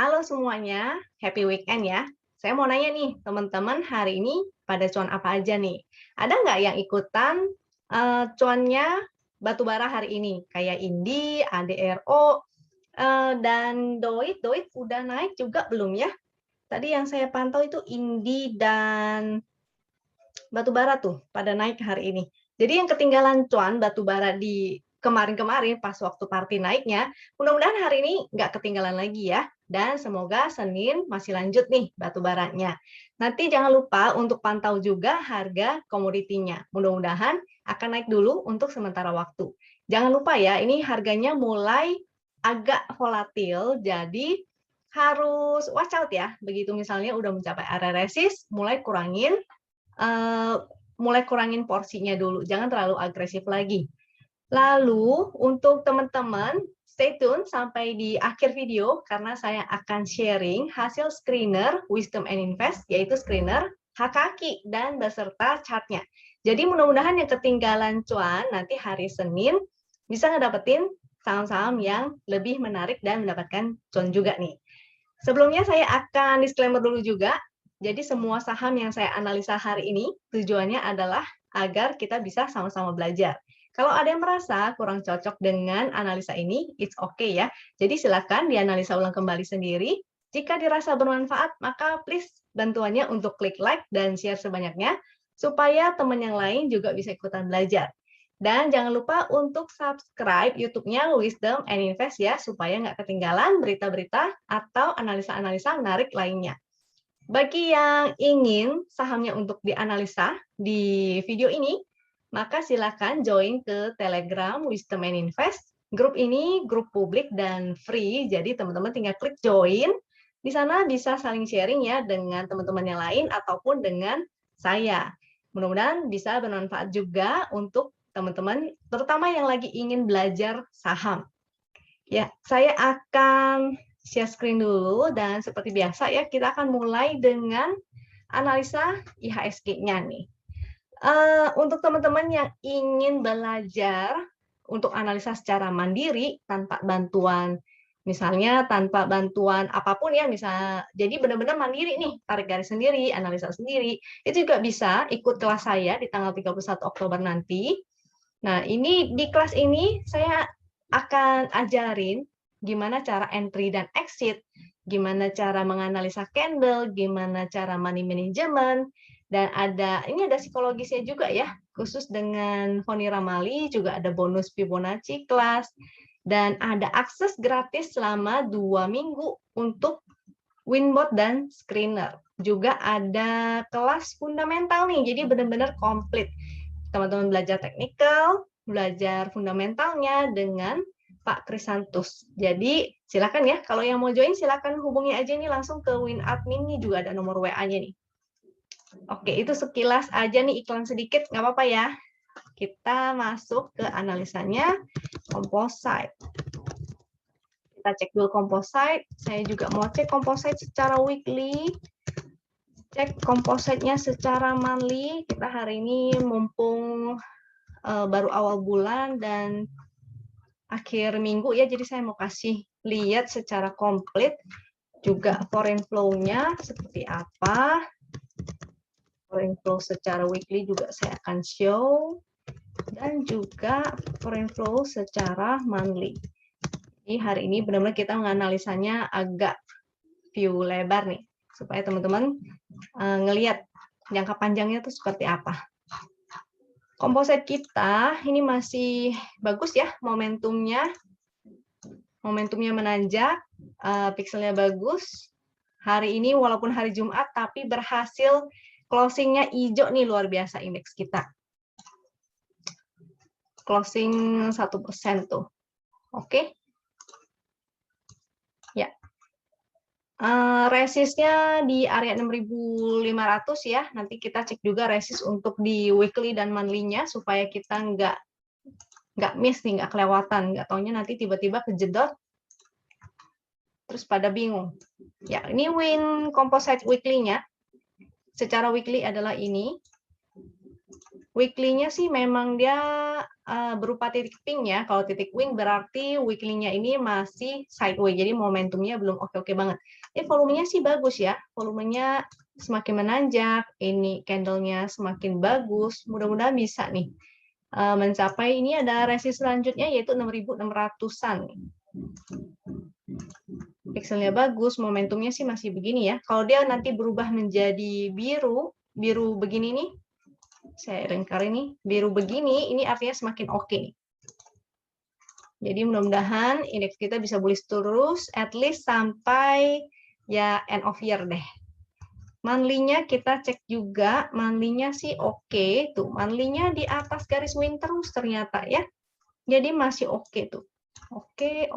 Halo semuanya, happy weekend ya. Saya mau nanya nih, teman-teman hari ini pada cuan apa aja nih? Ada nggak yang ikutan cuannya batubara hari ini? Kayak Indi, ADRO, dan Doit. Doit udah naik juga belum ya? Tadi yang saya pantau itu Indi dan batubara tuh pada naik hari ini. Jadi yang ketinggalan cuan batubara di kemarin-kemarin pas waktu party naiknya, mudah-mudahan hari ini nggak ketinggalan lagi ya. Dan semoga Senin masih lanjut nih batubaranya. Nanti jangan lupa untuk pantau juga harga komoditinya. Mudah-mudahan akan naik dulu untuk sementara waktu. Jangan lupa ya, ini harganya mulai agak volatil, jadi harus watch out ya. Begitu misalnya udah mencapai area resist, Eee, mulai kurangin porsinya dulu, jangan terlalu agresif lagi. Lalu untuk teman-teman, stay tune sampai di akhir video karena saya akan sharing hasil screener Wisdom and Invest, yaitu screener HKQ dan beserta chart-nya. Jadi mudah-mudahan yang ketinggalan cuan nanti hari Senin bisa ngedapetin saham-saham yang lebih menarik dan mendapatkan cuan juga nih. Sebelumnya saya akan disclaimer dulu juga. Jadi semua saham yang saya analisa hari ini tujuannya adalah agar kita bisa sama-sama belajar. Kalau ada yang merasa kurang cocok dengan analisa ini, it's okay ya. Jadi silakan dianalisa ulang kembali sendiri. Jika dirasa bermanfaat, maka please bantuannya untuk klik like dan share sebanyaknya supaya teman yang lain juga bisa ikutan belajar. Dan jangan lupa untuk subscribe YouTube-nya Wisdom and Invest ya, supaya nggak ketinggalan berita-berita atau analisa-analisa menarik lainnya. Bagi yang ingin sahamnya untuk dianalisa di video ini, maka silakan join ke Telegram Wisdom and Invest. Grup ini grup publik dan free, jadi teman-teman tinggal klik join. Di sana bisa saling sharing ya dengan teman-teman yang lain ataupun dengan saya. Mudah-mudahan bisa bermanfaat juga untuk teman-teman, terutama yang lagi ingin belajar saham. Ya, saya akan share screen dulu dan seperti biasa ya, kita akan mulai dengan analisa IHSG-nya nih. Untuk teman-teman yang ingin belajar untuk analisa secara mandiri tanpa bantuan, misalnya tanpa bantuan apapun ya, misal jadi benar-benar mandiri nih, tarik garis sendiri, analisa sendiri, itu juga bisa ikut kelas saya di tanggal 31 Oktober nanti. Nah, ini di kelas ini saya akan ajarin gimana cara entry dan exit, gimana cara menganalisa candle, gimana cara money management, dan ini ada psikologisnya juga ya, khusus dengan Foni Ramali, juga ada bonus Fibonacci kelas, dan ada akses gratis selama 2 minggu untuk Winbot dan Screener. Juga ada kelas fundamental nih, jadi benar-benar komplit. Teman-teman belajar teknikal, belajar fundamentalnya dengan Pak Krisantus. Jadi silakan ya, kalau yang mau join silakan hubungi aja nih langsung ke WinAdmin, nih juga ada nomor WA-nya nih. Oke, itu sekilas aja nih iklan sedikit, nggak apa-apa ya. Kita masuk ke analisanya composite. Kita cek dulu composite. Saya juga mau cek composite secara weekly. Cek composite-nya secara monthly. Kita hari ini mumpung baru awal bulan dan akhir minggu ya, jadi saya mau kasih lihat secara komplit juga foreign flow-nya seperti apa. Foreign flow secara weekly juga saya akan show, dan juga foreign flow secara monthly. Jadi hari ini benar-benar kita menganalisanya agak view lebar nih, supaya teman-teman ngelihat jangka panjangnya itu seperti apa. Komposit kita ini masih bagus ya, momentumnya menanjak, pixelnya bagus. Hari ini walaupun hari Jumat, tapi berhasil closingnya hijau nih, luar biasa indeks kita. Closing 1% tuh. Oke. Ya. Resistnya di area 6.500 ya. Nanti kita cek juga resist untuk di weekly dan monthly-nya supaya kita nggak miss nih, nggak kelewatan. Nggak taunya nanti tiba-tiba kejedot terus pada bingung. Ya, ini Win Composite weekly-nya. Secara weekly adalah ini. Weekly-nya sih memang dia berupa titik pink ya. Kalau titik wing berarti weekly-nya ini masih sideways, jadi momentumnya belum oke-oke banget. Volumenya sih bagus ya, volumenya semakin menanjak, ini candle-nya semakin bagus. Mudah-mudahan bisa nih mencapai, ini ada resist selanjutnya yaitu 6.600-an. Pixelnya bagus, momentumnya sih masih begini ya. Kalau dia nanti berubah menjadi biru begini nih, saya lingkar ini, biru begini, ini artinya semakin oke. Jadi mudah-mudahan indeks kita bisa bullish terus, at least sampai ya end of year deh. Monthly-nya kita cek juga, monthly-nya sih oke, tuh monthly-nya di atas garis wing terus ternyata ya. Jadi masih oke tuh. Oke.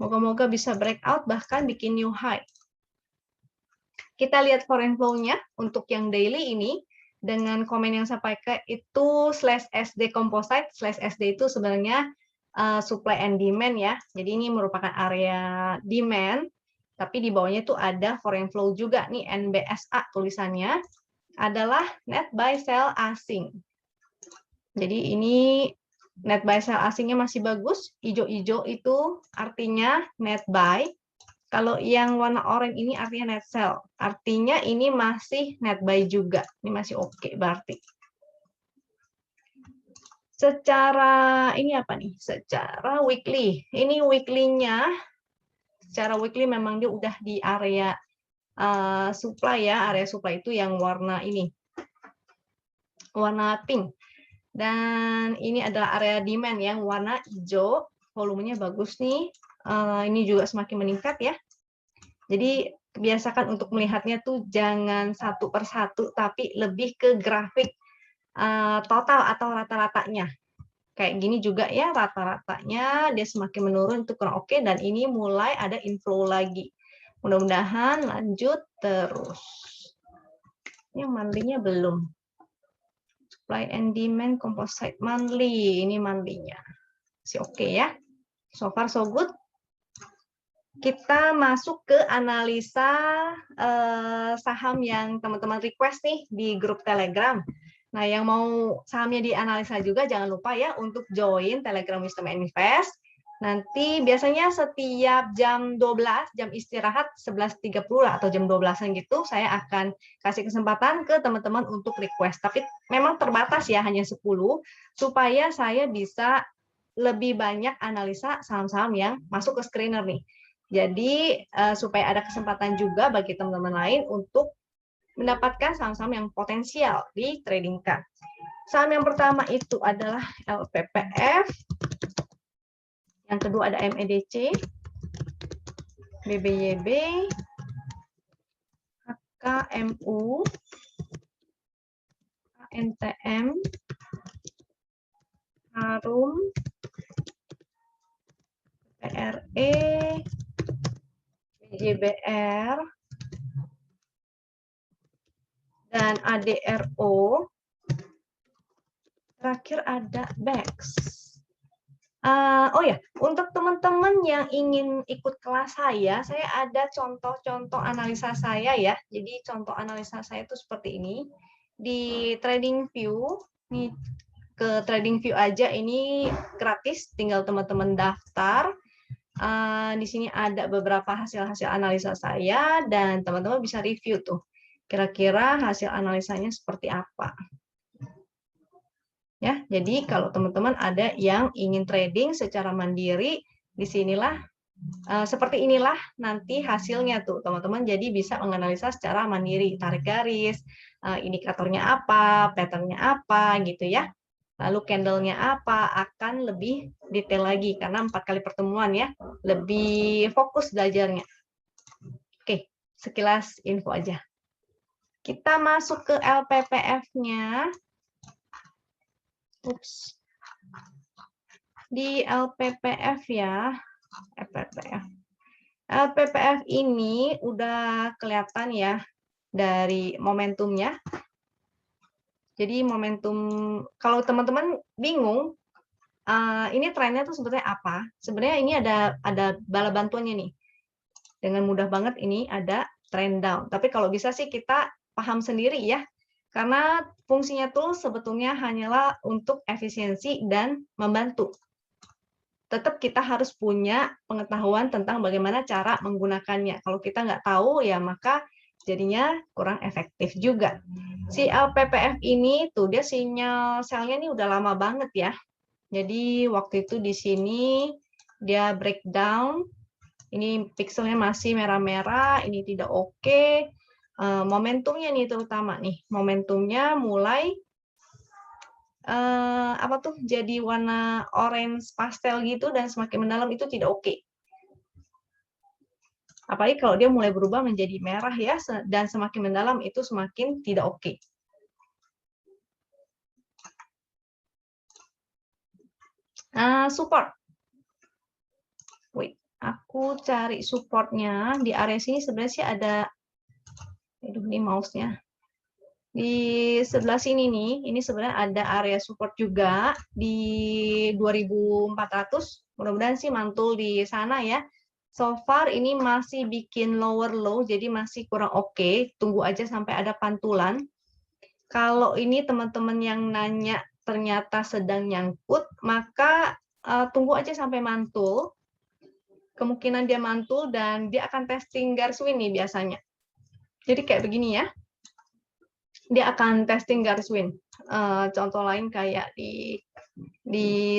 Moga-moga bisa breakout bahkan bikin new high. Kita lihat foreign flow-nya untuk yang daily ini. Dengan komen yang saya pakai itu /SD composite, /SD itu sebenarnya supply and demand ya. Jadi ini merupakan area demand, tapi di bawahnya itu ada foreign flow juga nih, NBSA tulisannya adalah net buy sell asing. Jadi ini net buy sell asingnya masih bagus, hijau-hijau itu artinya net buy. Kalau yang warna oranye ini artinya net sell. Artinya ini masih net buy juga. Ini masih oke berarti. Secara ini apa nih? Secara weekly. Ini weekly-nya. Secara weekly memang dia udah di area supply ya. Area supply itu yang warna ini. Warna pink. Dan ini adalah area demand yang warna hijau. Volumenya bagus nih. Ini juga semakin meningkat ya. Jadi biasakan untuk melihatnya tuh jangan satu per satu, tapi lebih ke grafik total atau rata-ratanya. Kayak gini juga ya, rata-ratanya dia semakin menurun itu kurang oke, dan ini mulai ada inflow lagi. Mudah-mudahan lanjut terus. Yang monthly-nya belum. Supply and demand composite monthly, ini monthly-nya. Masih oke ya. So far so good. Kita masuk ke analisa saham yang teman-teman request nih di grup Telegram. Nah, yang mau sahamnya dianalisa juga jangan lupa ya untuk join Telegram Wisdom Invest. Nanti biasanya setiap jam 12, jam istirahat 11.30 atau jam 12-an gitu, saya akan kasih kesempatan ke teman-teman untuk request. Tapi memang terbatas ya, hanya 10, supaya saya bisa lebih banyak analisa saham-saham yang masuk ke screener nih. Jadi supaya ada kesempatan juga bagi teman-teman lain untuk mendapatkan saham-saham yang potensial di trading card. Saham yang pertama itu adalah LPPF, yang kedua ada MEDC, BBYB, HKMU, ANTM, Harum, PRE, BJBR, dan ADRO. Terakhir ada BEX. Oh ya, untuk teman-teman yang ingin ikut kelas saya ada contoh-contoh analisa saya ya. Jadi contoh analisa saya itu seperti ini. Di TradingView, nih ke TradingView aja ini gratis, tinggal teman-teman daftar. Di sini ada beberapa hasil-hasil analisa saya dan teman-teman bisa review tuh. Kira-kira hasil analisanya seperti apa. Ya, jadi kalau teman-teman ada yang ingin trading secara mandiri, disinilah seperti inilah nanti hasilnya tuh teman-teman. Jadi bisa menganalisa secara mandiri, tarik garis, indikatornya apa, patternnya apa, gitu ya. Lalu candle-nya apa, akan lebih detail lagi karena 4 kali pertemuan ya, lebih fokus belajarnya. Oke, sekilas info aja. Kita masuk ke LPPF-nya. Ups. Di LPPF ya, LPPF ini udah kelihatan ya dari momentumnya. Jadi momentum, kalau teman-teman bingung, ini trennya tuh sebetulnya apa? Sebenarnya ini ada bala bantuannya nih. Dengan mudah banget ini ada trend down. Tapi kalau bisa sih kita paham sendiri ya, karena fungsinya tools sebetulnya hanyalah untuk efisiensi dan membantu. Tetap kita harus punya pengetahuan tentang bagaimana cara menggunakannya. Kalau kita nggak tahu, ya maka jadinya kurang efektif juga. Si LPPF ini tuh dia sinyal selnya ini udah lama banget ya. Jadi waktu itu di sini dia breakdown. Ini pixelnya masih merah-merah, ini tidak oke. Momentumnya nih terutama nih, momentumnya mulai apa tuh jadi warna orange pastel gitu dan semakin mendalam itu tidak oke. Apalagi kalau dia mulai berubah menjadi merah ya dan semakin mendalam itu semakin tidak oke. Support. Wait, aku cari supportnya di area sini sebenarnya sih ada. Aduh, ini mouse-nya. Di sebelah sini nih, ini sebenarnya ada area support juga di 2400. Mudah-mudahan sih mantul di sana ya. So far ini masih bikin lower low, jadi masih kurang oke. Tunggu aja sampai ada pantulan. Kalau ini teman-teman yang nanya ternyata sedang nyangkut, maka tunggu aja sampai mantul. Kemungkinan dia mantul dan dia akan testing garis win nih biasanya. Jadi kayak begini ya. Dia akan testing garis win. Contoh lain kayak di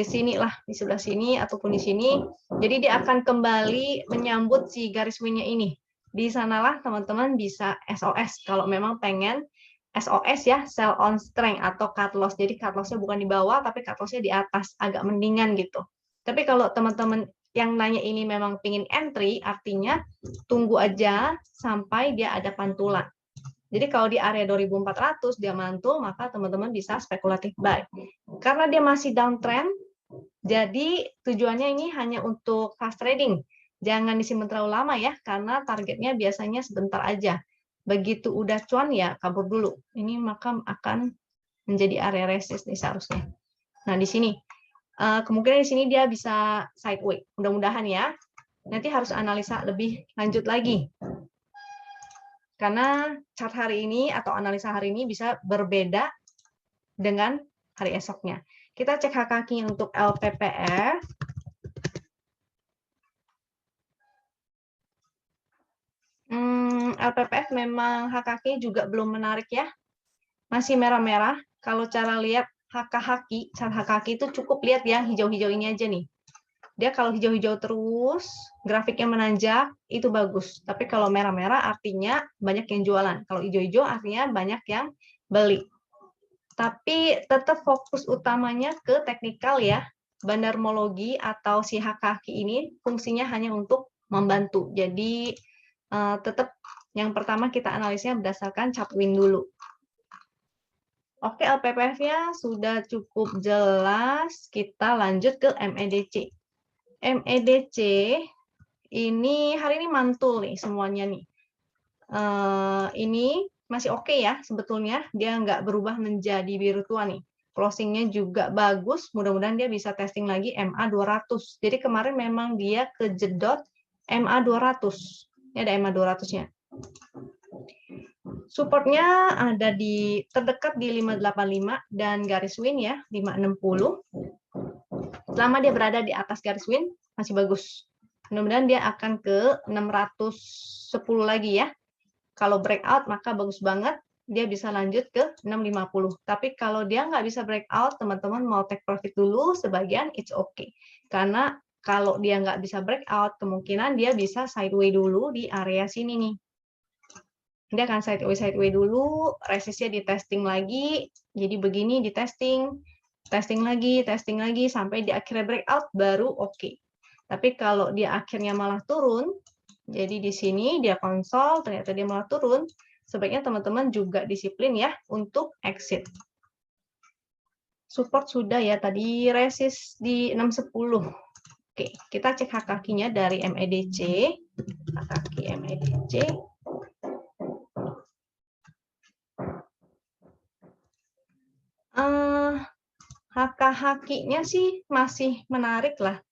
sini lah, di sebelah sini ataupun di sini. Jadi dia akan kembali menyambut si garis win-nya ini. Di sanalah teman-teman bisa SOS kalau memang pengen SOS ya, sell on strength atau cut loss. Jadi cut loss-nya bukan di bawah tapi cut loss-nya di atas, agak mendingan gitu. Tapi kalau teman-teman yang nanya ini memang pingin entry, artinya tunggu aja sampai dia ada pantulan. Jadi kalau di area 2400 dia mantul, maka teman-teman bisa spekulatif buy. Karena dia masih downtrend, jadi tujuannya ini hanya untuk fast trading. Jangan disimpan terlalu lama ya, karena targetnya biasanya sebentar aja. Begitu udah cuan ya kabur dulu. Ini maka akan menjadi area resist nih seharusnya. Nah di sini, kemungkinan di sini dia bisa sideways. Mudah-mudahan ya. Nanti harus analisa lebih lanjut lagi. Karena chart hari ini atau analisa hari ini bisa berbeda dengan hari esoknya. Kita cek HKQ untuk LPPF. LPPF memang HKQ juga belum menarik ya. Masih merah-merah. Kalau cara lihat HKQ, chart HKQ itu cukup lihat ya hijau-hijau ini aja nih. Dia kalau hijau-hijau terus, grafiknya menanjak, itu bagus. Tapi kalau merah-merah artinya banyak yang jualan. Kalau hijau-hijau artinya banyak yang beli. Tapi tetap fokus utamanya ke teknikal ya. Bandarmologi atau si HKQ ini fungsinya hanya untuk membantu. Jadi tetap yang pertama kita analisnya berdasarkan chart win dulu. Oke, LPPF-nya sudah cukup jelas. Kita lanjut ke MEDC. MEDC ini hari ini mantul nih semuanya nih. Ini masih oke ya sebetulnya, dia nggak berubah menjadi biru tua nih. Closingnya juga bagus, mudah-mudahan dia bisa testing lagi MA 200. Jadi kemarin memang dia kejedot MA 200. Ini ada MA 200-nya. Supportnya ada di terdekat di 585 dan garis win ya 560. Selama dia berada di atas garis win masih bagus. Mudah-mudahan dia akan ke 610 lagi ya. Kalau breakout maka bagus banget. Dia bisa lanjut ke 650. Tapi kalau dia nggak bisa breakout, teman-teman mau take profit dulu sebagian, it's okay. Karena kalau dia nggak bisa breakout, kemungkinan dia bisa sideways dulu di area sini nih. Dia akan sideways dulu, resistnya di testing lagi. Jadi begini di testing lagi, sampai di akhirnya breakout baru oke. Tapi kalau dia akhirnya malah turun, jadi di sini dia konsol, ternyata dia malah turun, sebaiknya teman-teman juga disiplin ya untuk exit. Support sudah ya, tadi resist di 610. Oke, kita cek HKQ-nya dari MEDC. HKQ MEDC. HKQ-nya sih masih menarik lah.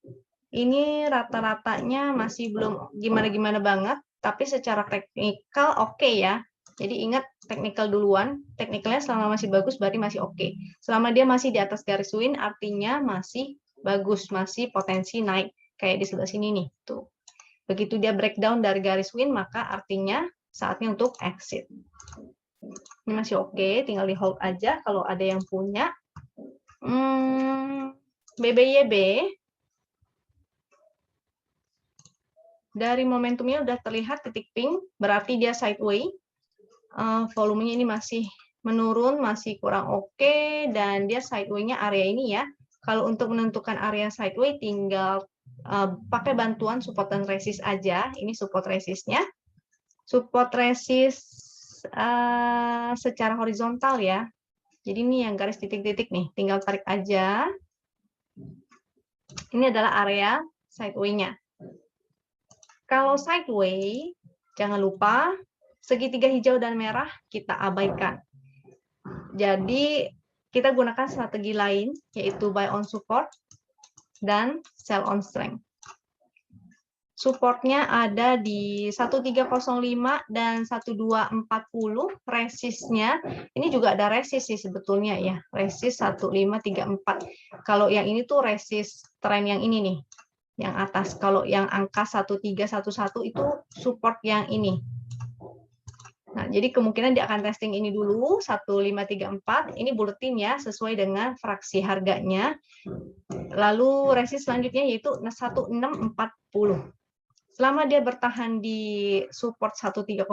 Ini rata-ratanya masih belum gimana-gimana banget, tapi secara teknikal oke ya. Jadi ingat technical duluan, technicalnya selama masih bagus berarti masih oke. Selama dia masih di atas garis win artinya masih bagus, masih potensi naik. Kayak di sebelah sini nih, tuh. Begitu dia breakdown dari garis win maka artinya saatnya untuk exit. Ini masih oke, tinggal di hold aja kalau ada yang punya. BBYB dari momentumnya udah terlihat titik pink, berarti dia sideways. Volumenya ini masih menurun, masih kurang oke, dan dia sideways-nya area ini ya. Kalau untuk menentukan area sideways tinggal pakai bantuan support dan resist aja. Ini support resistnya. Support resist secara horizontal ya. Jadi ini yang garis titik-titik nih, tinggal tarik aja. Ini adalah area sideways-nya. Kalau sideways, jangan lupa segitiga hijau dan merah kita abaikan. Jadi kita gunakan strategi lain, yaitu buy on support dan sell on strength. Supportnya ada di 1305 dan 1240. Resistnya, ini juga ada resist sih sebetulnya ya. Resist 1534. Kalau yang ini tuh resist tren yang ini nih, yang atas. Kalau yang angka 1311 itu support yang ini. Nah, jadi kemungkinan dia akan testing ini dulu, 1534. Ini buletin ya, sesuai dengan fraksi harganya. Lalu resist selanjutnya yaitu 1640. Selama dia bertahan di support 1305,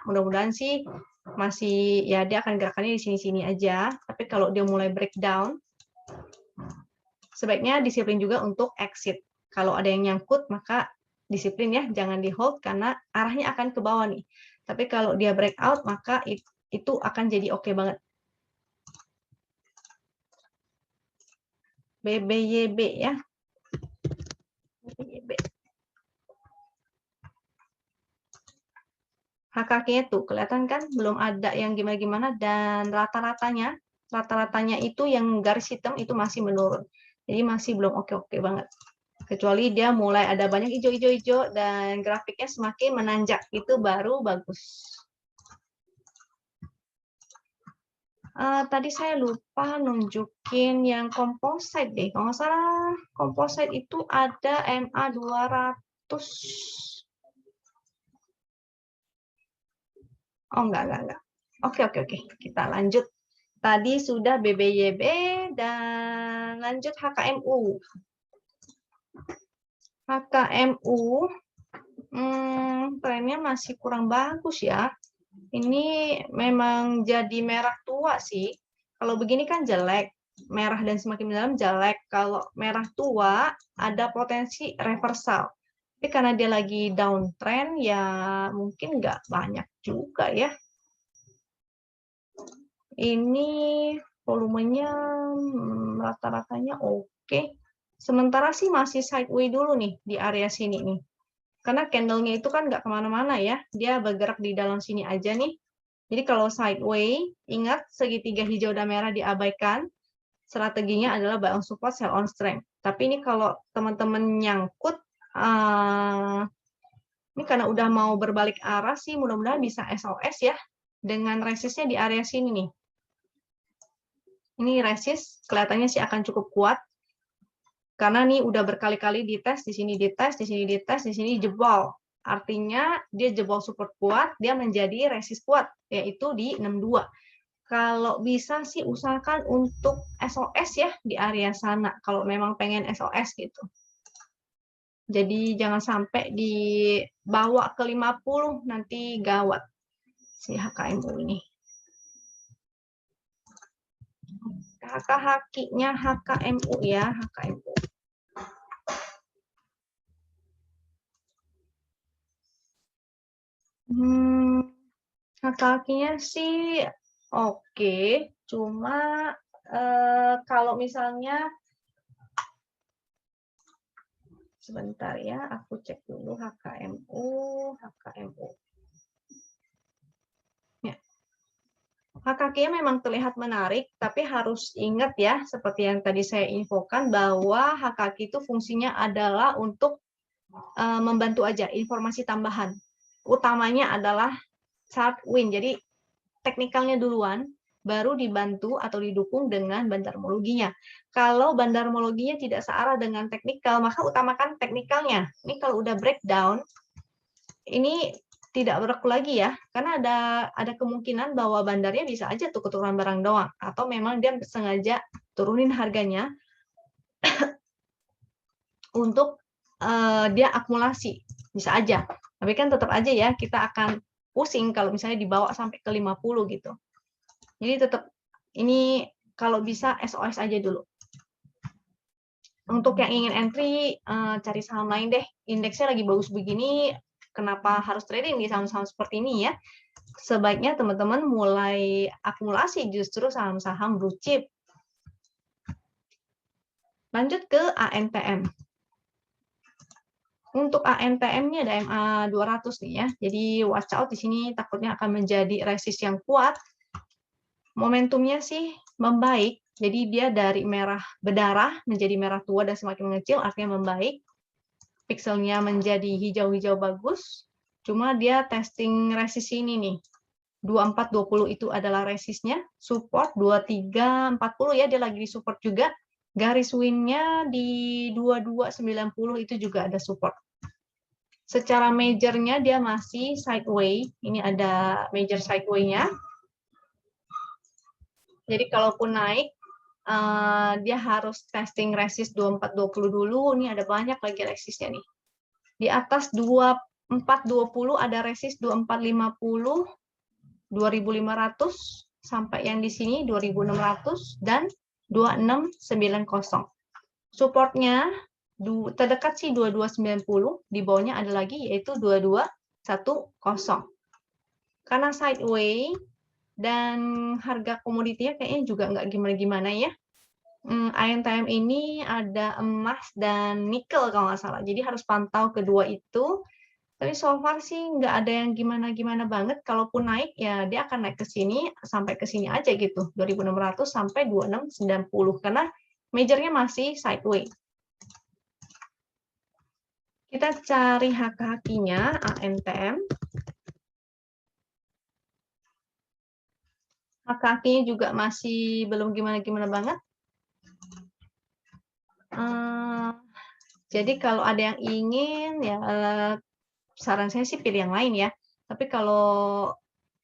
mudah-mudahan sih masih, ya dia akan gerakannya di sini-sini aja. Tapi kalau dia mulai breakdown, sebaiknya disiplin juga untuk exit. Kalau ada yang nyangkut, maka disiplin ya, jangan di hold karena arahnya akan ke bawah nih. Tapi kalau dia breakout, maka itu akan jadi oke banget. BBYB ya. BBYB. HKK tuh kelihatan kan belum ada yang gimana-gimana dan rata-ratanya itu yang garis hitam itu masih menurun. Jadi masih belum oke-oke banget. Kecuali dia mulai ada banyak hijau-hijau dan grafiknya semakin menanjak, itu baru bagus. Tadi saya lupa nunjukin yang composite deh. Kalau nggak salah composite itu ada MA 200. Oh, enggak. Oke. Kita lanjut. Tadi sudah BBYB dan lanjut HKMU. HKMU trennya masih kurang bagus ya. Ini memang jadi merah tua sih. Kalau begini kan jelek, merah dan semakin dalam jelek. Kalau merah tua ada potensi reversal. Tapi karena dia lagi downtrend ya mungkin nggak banyak juga ya. Ini volumenya rata-ratanya oke. Sementara sih masih sideways dulu nih di area sini nih. Karena candle-nya itu kan nggak kemana-mana ya. Dia bergerak di dalam sini aja nih. Jadi kalau sideways, ingat segitiga hijau dan merah diabaikan. Strateginya adalah buy on support, sell on strength. Tapi ini kalau teman-teman nyangkut, ini karena udah mau berbalik arah sih, mudah-mudahan bisa SOS ya. Dengan resistnya di area sini nih. Ini resist, kelihatannya sih akan cukup kuat. Karena nih udah berkali-kali dites, di sini dites, di sini dites, di sini jebol. Artinya dia jebol support kuat, dia menjadi resist kuat, yaitu di 62. Kalau bisa sih usahakan untuk SOS ya di area sana, kalau memang pengen SOS gitu. Jadi jangan sampai dibawa ke 50, nanti gawat si HKMU ini. Haki-nya HKMU ya, HKMU. Haki-nya sih oke, cuma kalau misalnya sebentar ya, aku cek dulu HKMU. Ya. HKK memang terlihat menarik, tapi harus ingat ya, seperti yang tadi saya infokan, bahwa HKK itu fungsinya adalah untuk membantu aja informasi tambahan. Utamanya adalah chart win. Jadi teknikalnya duluan, baru dibantu atau didukung dengan bandarmologinya. Kalau bandarmologinya tidak searah dengan teknikal, maka utamakan teknikalnya. Ini kalau udah breakdown, ini tidak berlaku lagi ya, karena ada kemungkinan bahwa bandarnya bisa aja tuh keturunan barang doang, atau memang dia sengaja turunin harganya untuk dia akumulasi, bisa aja. Tapi kan tetap aja ya, kita akan pusing kalau misalnya dibawa sampai ke 50 gitu. Jadi tetap ini kalau bisa SOS aja dulu. Untuk yang ingin entry, cari saham lain deh. Indeksnya lagi bagus begini, kenapa harus trading di saham-saham seperti ini ya? Sebaiknya teman-teman mulai akumulasi justru saham-saham blue chip. Lanjut ke ANTM. Untuk ANTM-nya ada MA200 nih ya. Jadi watch out di sini takutnya akan menjadi resist yang kuat. Momentumnya sih membaik. Jadi dia dari merah berdarah menjadi merah tua dan semakin mengecil, artinya membaik. Pixelnya menjadi hijau-hijau bagus. Cuma dia testing resist ini nih. 2420 itu adalah resistnya. Support 2340 ya, dia lagi di support juga. Garis win-nya di 2290 itu juga ada support. Secara majornya dia masih sideways. Ini ada major sideway-nya. Jadi kalaupun naik, dia harus testing resist 2420 dulu. Ini ada banyak lagi resistnya nih. Di atas 2420 ada resist 2450, 2500, sampai yang di sini 2600 dan 2690. Supportnya terdekat sih 2290, di bawahnya ada lagi yaitu 2210. Karena sideways dan harga komoditinya kayaknya juga nggak gimana-gimana ya. ANTM ini ada emas dan nikel kalau nggak salah, jadi harus pantau kedua itu. Tapi so far sih nggak ada yang gimana-gimana banget. Kalaupun naik ya dia akan naik ke sini sampai ke sini aja gitu, 2600 sampai 2690 karena majornya masih sideways. Kita cari hak-hakinya ANTM. Hak-hakinya juga masih belum gimana-gimana banget. Jadi kalau ada yang ingin ya saran saya sih pilih yang lain ya. Tapi kalau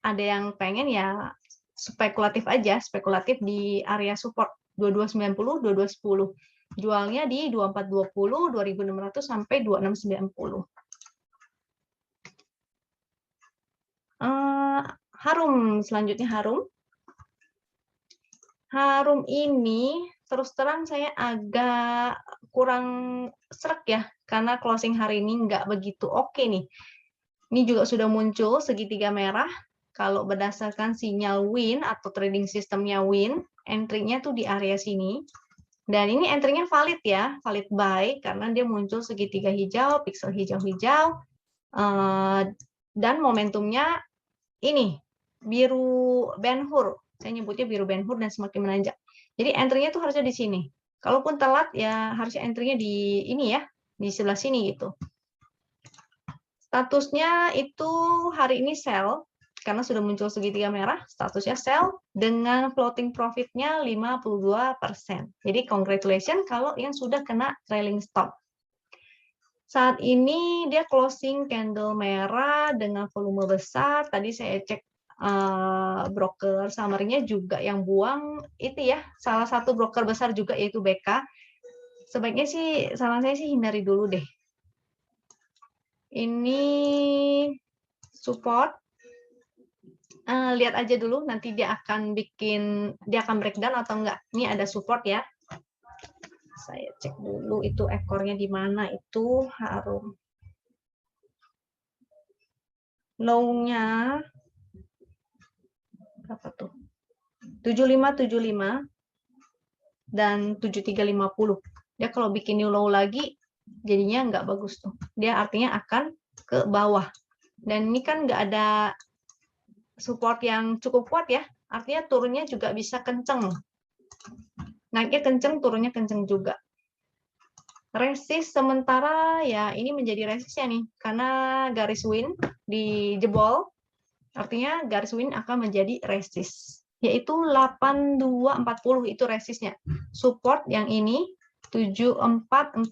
ada yang pengen ya spekulatif aja, spekulatif di area support 2290, 2210. Jualnya di 2420, 2600 sampai 2690. Harum, selanjutnya Harum. Harum ini terus terang saya agak kurang srek ya, karena closing hari ini nggak begitu oke nih. Ini juga sudah muncul segitiga merah. Kalau berdasarkan sinyal win atau trading sistemnya win, entry-nya tuh di area sini. Dan ini entry-nya valid ya, valid buy karena dia muncul segitiga hijau, pixel hijau-hijau, dan momentumnya ini biru Ben-Hur. Saya nyebutnya biru Ben-Hur dan semakin menanjak. Jadi entry-nya tuh harusnya di sini. Kalaupun telat ya harusnya entry-nya di ini ya, di sebelah sini gitu. Statusnya itu hari ini sell, karena sudah muncul segitiga merah, statusnya sell dengan floating profit-nya 52%. Jadi congratulations kalau yang sudah kena trailing stop. Saat ini dia closing candle merah dengan volume besar. Tadi saya cek broker summary-nya juga yang buang itu ya, salah satu broker besar juga yaitu BK. Sebaiknya sih saran saya sih hindari dulu deh. Ini support. Lihat aja dulu nanti dia akan breakdown atau enggak. Ini ada support ya. Saya cek dulu itu ekornya di mana, itu Harum. Low-nya berapa tuh? 7575 dan 7350. Dia kalau bikin new low lagi jadinya nggak bagus tuh. Dia artinya akan ke bawah. Dan ini kan nggak ada support yang cukup kuat ya. Artinya turunnya juga bisa kenceng. Naiknya kenceng, turunnya kenceng juga. Resist sementara ya ini menjadi resistnya nih. Karena garis win di jebol. Artinya garis win akan menjadi resist, yaitu 8240 itu resistnya. Support yang ini 7440.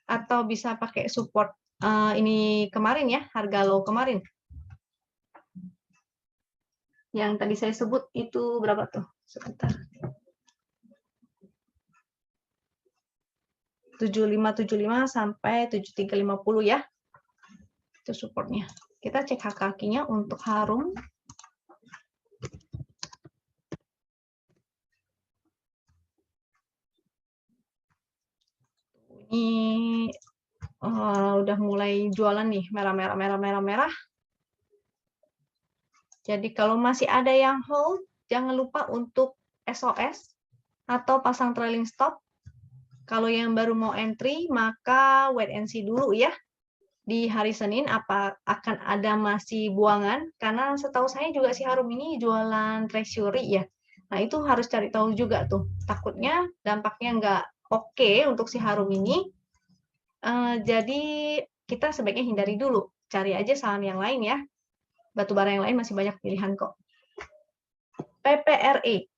Atau bisa pakai support ini kemarin ya, harga low kemarin. Yang tadi saya sebut itu berapa tuh? Sebentar. 7575 sampai 7350 ya. Itu supportnya. Kita cek hak kakinya untuk Harum. Ini udah mulai jualan nih, merah. Jadi kalau masih ada yang hold, jangan lupa untuk SOS atau pasang trailing stop. Kalau yang baru mau entry, maka wait and see dulu ya. Di hari Senin apa akan ada masih buangan? Karena setahu saya juga si Harum ini jualan treasury ya. Nah itu harus cari tahu juga tuh. Takutnya dampaknya nggak oke untuk si Harum ini. Jadi kita sebaiknya hindari dulu. Cari aja saham yang lain ya. Batubara yang lain masih banyak pilihan kok. PPRE.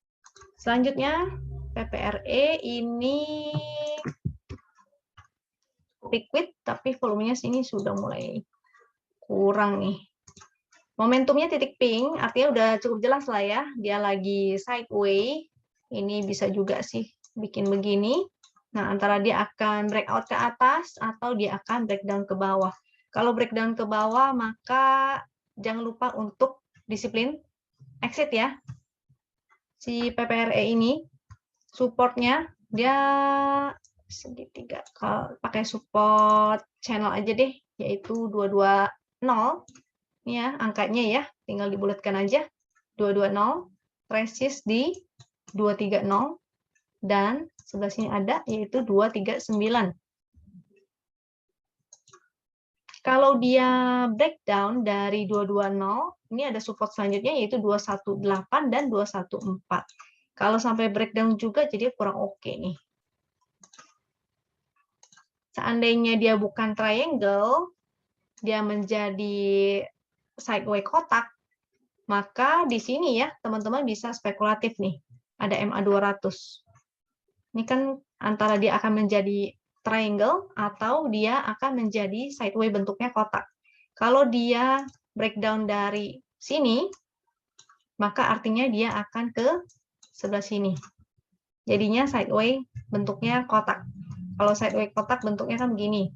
Selanjutnya PPRE ini liquid, tapi volumenya sini sudah mulai kurang nih. Momentumnya titik pink, artinya udah cukup jelas lah ya. Dia lagi sideways. Ini bisa juga sih bikin begini. Nah, antara dia akan breakout ke atas atau dia akan breakdown ke bawah. Kalau breakdown ke bawah, maka jangan lupa untuk disiplin exit ya. Si PPRE ini, supportnya dia segitiga. Kalau pakai support channel aja deh, yaitu 220. Ini ya, angkanya ya, tinggal dibulatkan aja. 220, resist di 230, dan sebelah sini ada, yaitu 239. Kalau dia breakdown dari 220, ini ada support selanjutnya, yaitu 218 dan 214. Kalau sampai breakdown juga, jadi kurang oke nih. Seandainya dia bukan triangle, dia menjadi sideways kotak, maka di sini ya teman-teman bisa spekulatif nih. Ada MA200. Ini kan antara dia akan menjadi triangle atau dia akan menjadi sideways bentuknya kotak. Kalau dia breakdown dari sini, maka artinya dia akan ke sebelah sini. Jadinya sideways bentuknya kotak. Kalau sideways kotak bentuknya kan begini.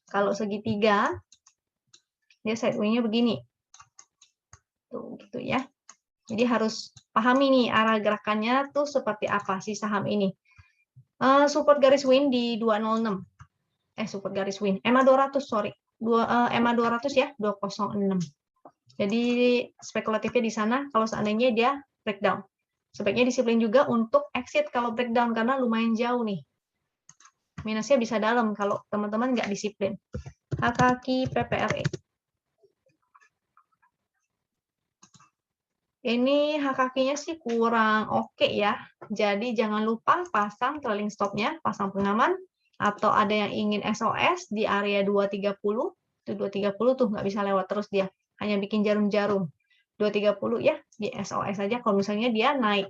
Kalau segitiga, dia sideways-nya begini. Tuh, gitu ya. Jadi harus pahami nih arah gerakannya tuh seperti apa si saham ini. Support garis win di 206. Support garis win. MA200, sorry. MA200 ya, 206. Jadi spekulatifnya di sana kalau seandainya dia breakdown. Sebaiknya disiplin juga untuk exit kalau breakdown karena lumayan jauh nih. Minusnya bisa dalam kalau teman-teman nggak disiplin. Kaki PPRE. Ini kakinya sih kurang oke ya. Jadi jangan lupa pasang trailing stopnya, pasang pengaman, atau ada yang ingin SOS di area 230. Itu 230 tuh nggak bisa lewat terus dia. Hanya bikin jarum-jarum. 230 ya, di SOS aja kalau misalnya dia naik.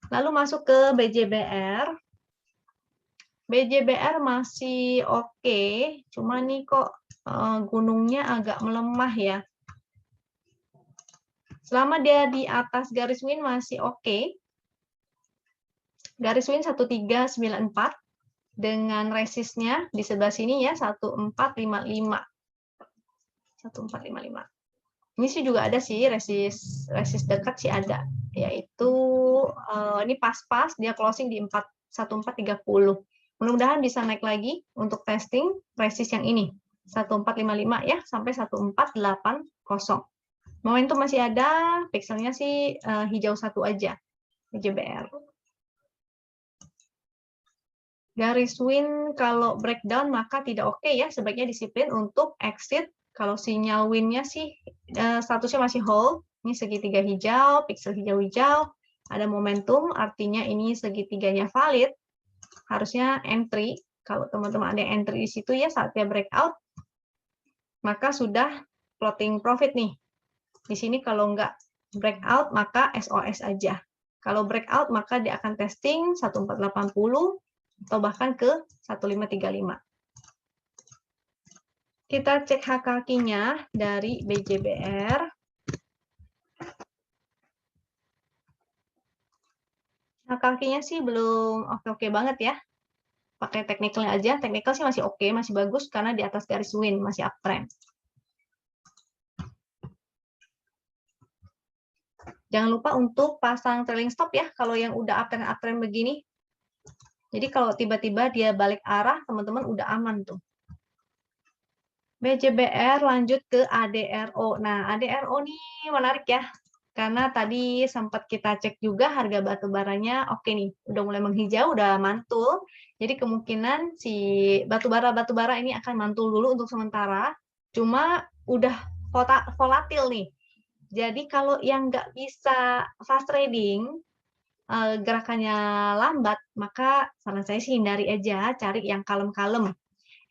Lalu masuk ke BJBR. BJBR masih oke, cuma nih kok gunungnya agak melemah ya. Selama dia di atas garis win masih oke. Garis win 1394 dengan resistnya di sebelah sini ya 1455. 1455. Ini sih juga ada sih resist dekat sih ada, yaitu ini pas-pas dia closing di 1430. Mudah-mudahan bisa naik lagi untuk testing resist yang ini 1455 ya sampai 1480. Momentum masih ada, pixelnya sih hijau satu aja, BJBR. Garis win kalau breakdown maka tidak oke ya, sebaiknya disiplin untuk exit. Kalau sinyal win-nya sih statusnya masih hold, ini segitiga hijau, pixel hijau-hijau, ada momentum, artinya ini segitiganya valid, harusnya entry. Kalau teman-teman ada entry di situ ya saatnya breakout. maka sudah plotting profit nih. Di sini kalau nggak breakout, maka SOS aja. Kalau breakout, maka dia akan testing 1480 atau bahkan ke 1535. Kita cek HKQ-nya dari BJBR. HKQ-nya sih belum oke-oke banget ya. Pakai teknikalnya aja. Teknikal sih masih oke, masih bagus karena di atas garis win, masih uptrend. Jangan lupa untuk pasang trailing stop ya kalau yang udah uptrend begini. Jadi kalau tiba-tiba dia balik arah, teman-teman udah aman tuh. BJBR lanjut ke ADRO. Nah, ADRO nih menarik ya. Karena tadi sempat kita cek juga harga batu baranya oke nih, udah mulai menghijau, udah mantul. Jadi kemungkinan si batu bara ini akan mantul dulu untuk sementara. Cuma udah volatil nih. Jadi kalau yang nggak bisa fast trading, gerakannya lambat, maka saran saya sih hindari aja, cari yang kalem-kalem.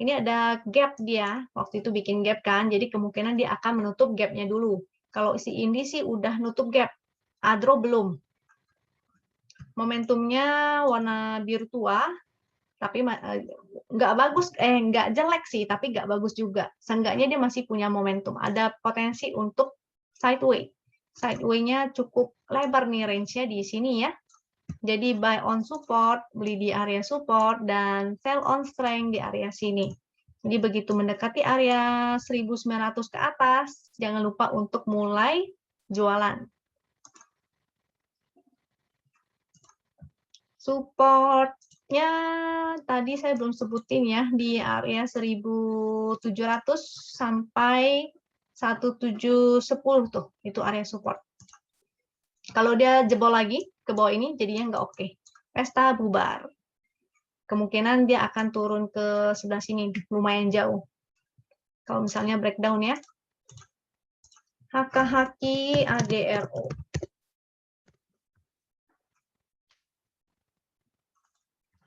Ini ada gap dia, waktu itu bikin gap kan, jadi kemungkinan dia akan menutup gapnya dulu. Kalau si Indi sih udah nutup gap, Adro belum. Momentumnya warna biru tua, tapi nggak bagus, nggak jelek sih, tapi nggak bagus juga. Seenggaknya dia masih punya momentum, ada potensi untuk sideway. Sideway-nya cukup lebar nih range-nya di sini ya. Jadi buy on support, beli di area support, dan sell on strength di area sini. Jadi begitu mendekati area 1900 ke atas, jangan lupa untuk mulai jualan. Supportnya tadi saya belum sebutin ya, di area 1700 sampai 1710 tuh, itu area support. Kalau dia jebol lagi ke bawah ini, jadinya nggak oke. Pesta bubar. Kemungkinan dia akan turun ke sebelah sini, lumayan jauh. Kalau misalnya breakdown ya. HKHQ ADRO.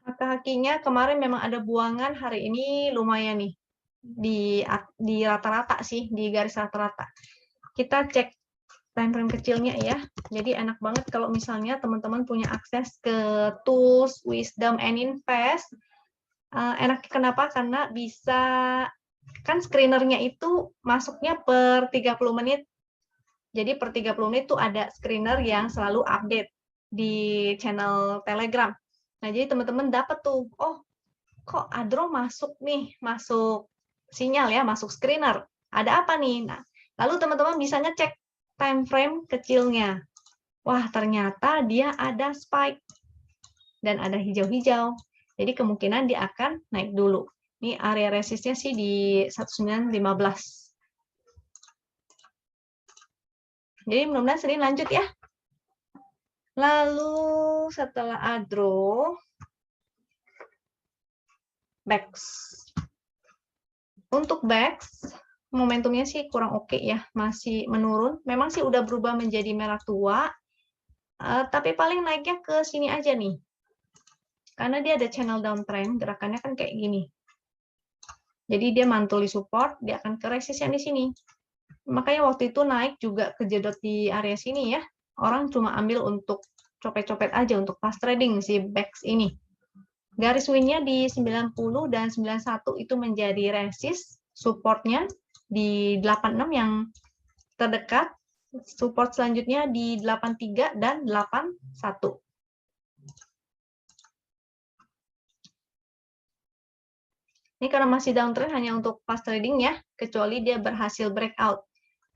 HKHQ-nya kemarin memang ada buangan, hari ini lumayan nih. Di rata-rata sih, di garis rata-rata. Kita cek time frame kecilnya ya. Jadi enak banget kalau misalnya teman-teman punya akses ke tools, wisdom, and invest. Enak kenapa? Karena bisa, kan screenernya itu masuknya per 30 menit. Jadi per 30 menit itu ada screener yang selalu update di channel Telegram. Nah, jadi teman-teman dapat tuh, oh kok Adro masuk nih, masuk sinyal ya, masuk screener. Ada apa nih? Nah, lalu teman-teman bisa ngecek time frame kecilnya. Wah, ternyata dia ada spike dan ada hijau-hijau. Jadi kemungkinan dia akan naik dulu. Ini area resistnya sih di 1915. Jadi mudah-mudahan sering lanjut ya. Lalu setelah Adro, BEX. Untuk BEX, momentumnya sih kurang oke ya, masih menurun. Memang sih udah berubah menjadi merah tua, tapi paling naiknya ke sini aja nih. Karena dia ada channel downtrend, gerakannya kan kayak gini. Jadi dia mantul di support, dia akan ke resist yang di sini. Makanya waktu itu naik juga kejedot di area sini ya. Orang cuma ambil untuk copet-copet aja, untuk fast trading si BEX ini. Garis win-nya di 90 dan 91 itu menjadi resist, supportnya di 86 yang terdekat, support selanjutnya di 83 dan 81. Ini karena masih downtrend hanya untuk fast trading ya, kecuali dia berhasil breakout.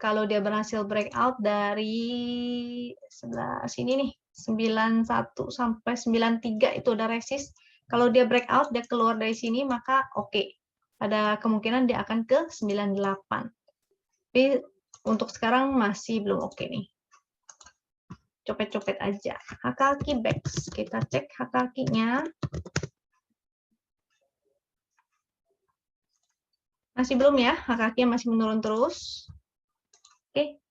Kalau dia berhasil breakout dari sebelah sini nih, 91 sampai 93 itu ada resist. Kalau dia breakout, dia keluar dari sini, maka oke. Ada kemungkinan dia akan ke 98. Tapi untuk sekarang masih belum oke nih. Copet-copet aja. HKQ BEX. Kita cek HKQ-nya. Masih belum ya, HKQ masih menurun terus. Oke.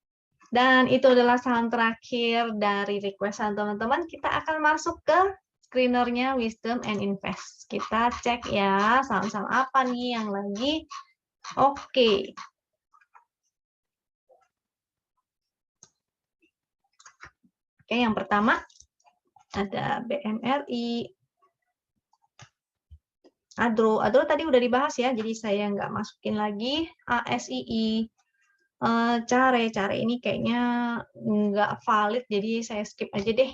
Dan itu adalah saham terakhir dari requestan teman-teman. Kita akan masuk ke screenernya Wisdom and Invest. Kita cek ya, saham-saham apa nih yang lagi oke. Oke, yang pertama ada BMRI, Adro tadi udah dibahas ya, jadi saya nggak masukin lagi. ASII, Care ini kayaknya nggak valid, jadi saya skip aja deh.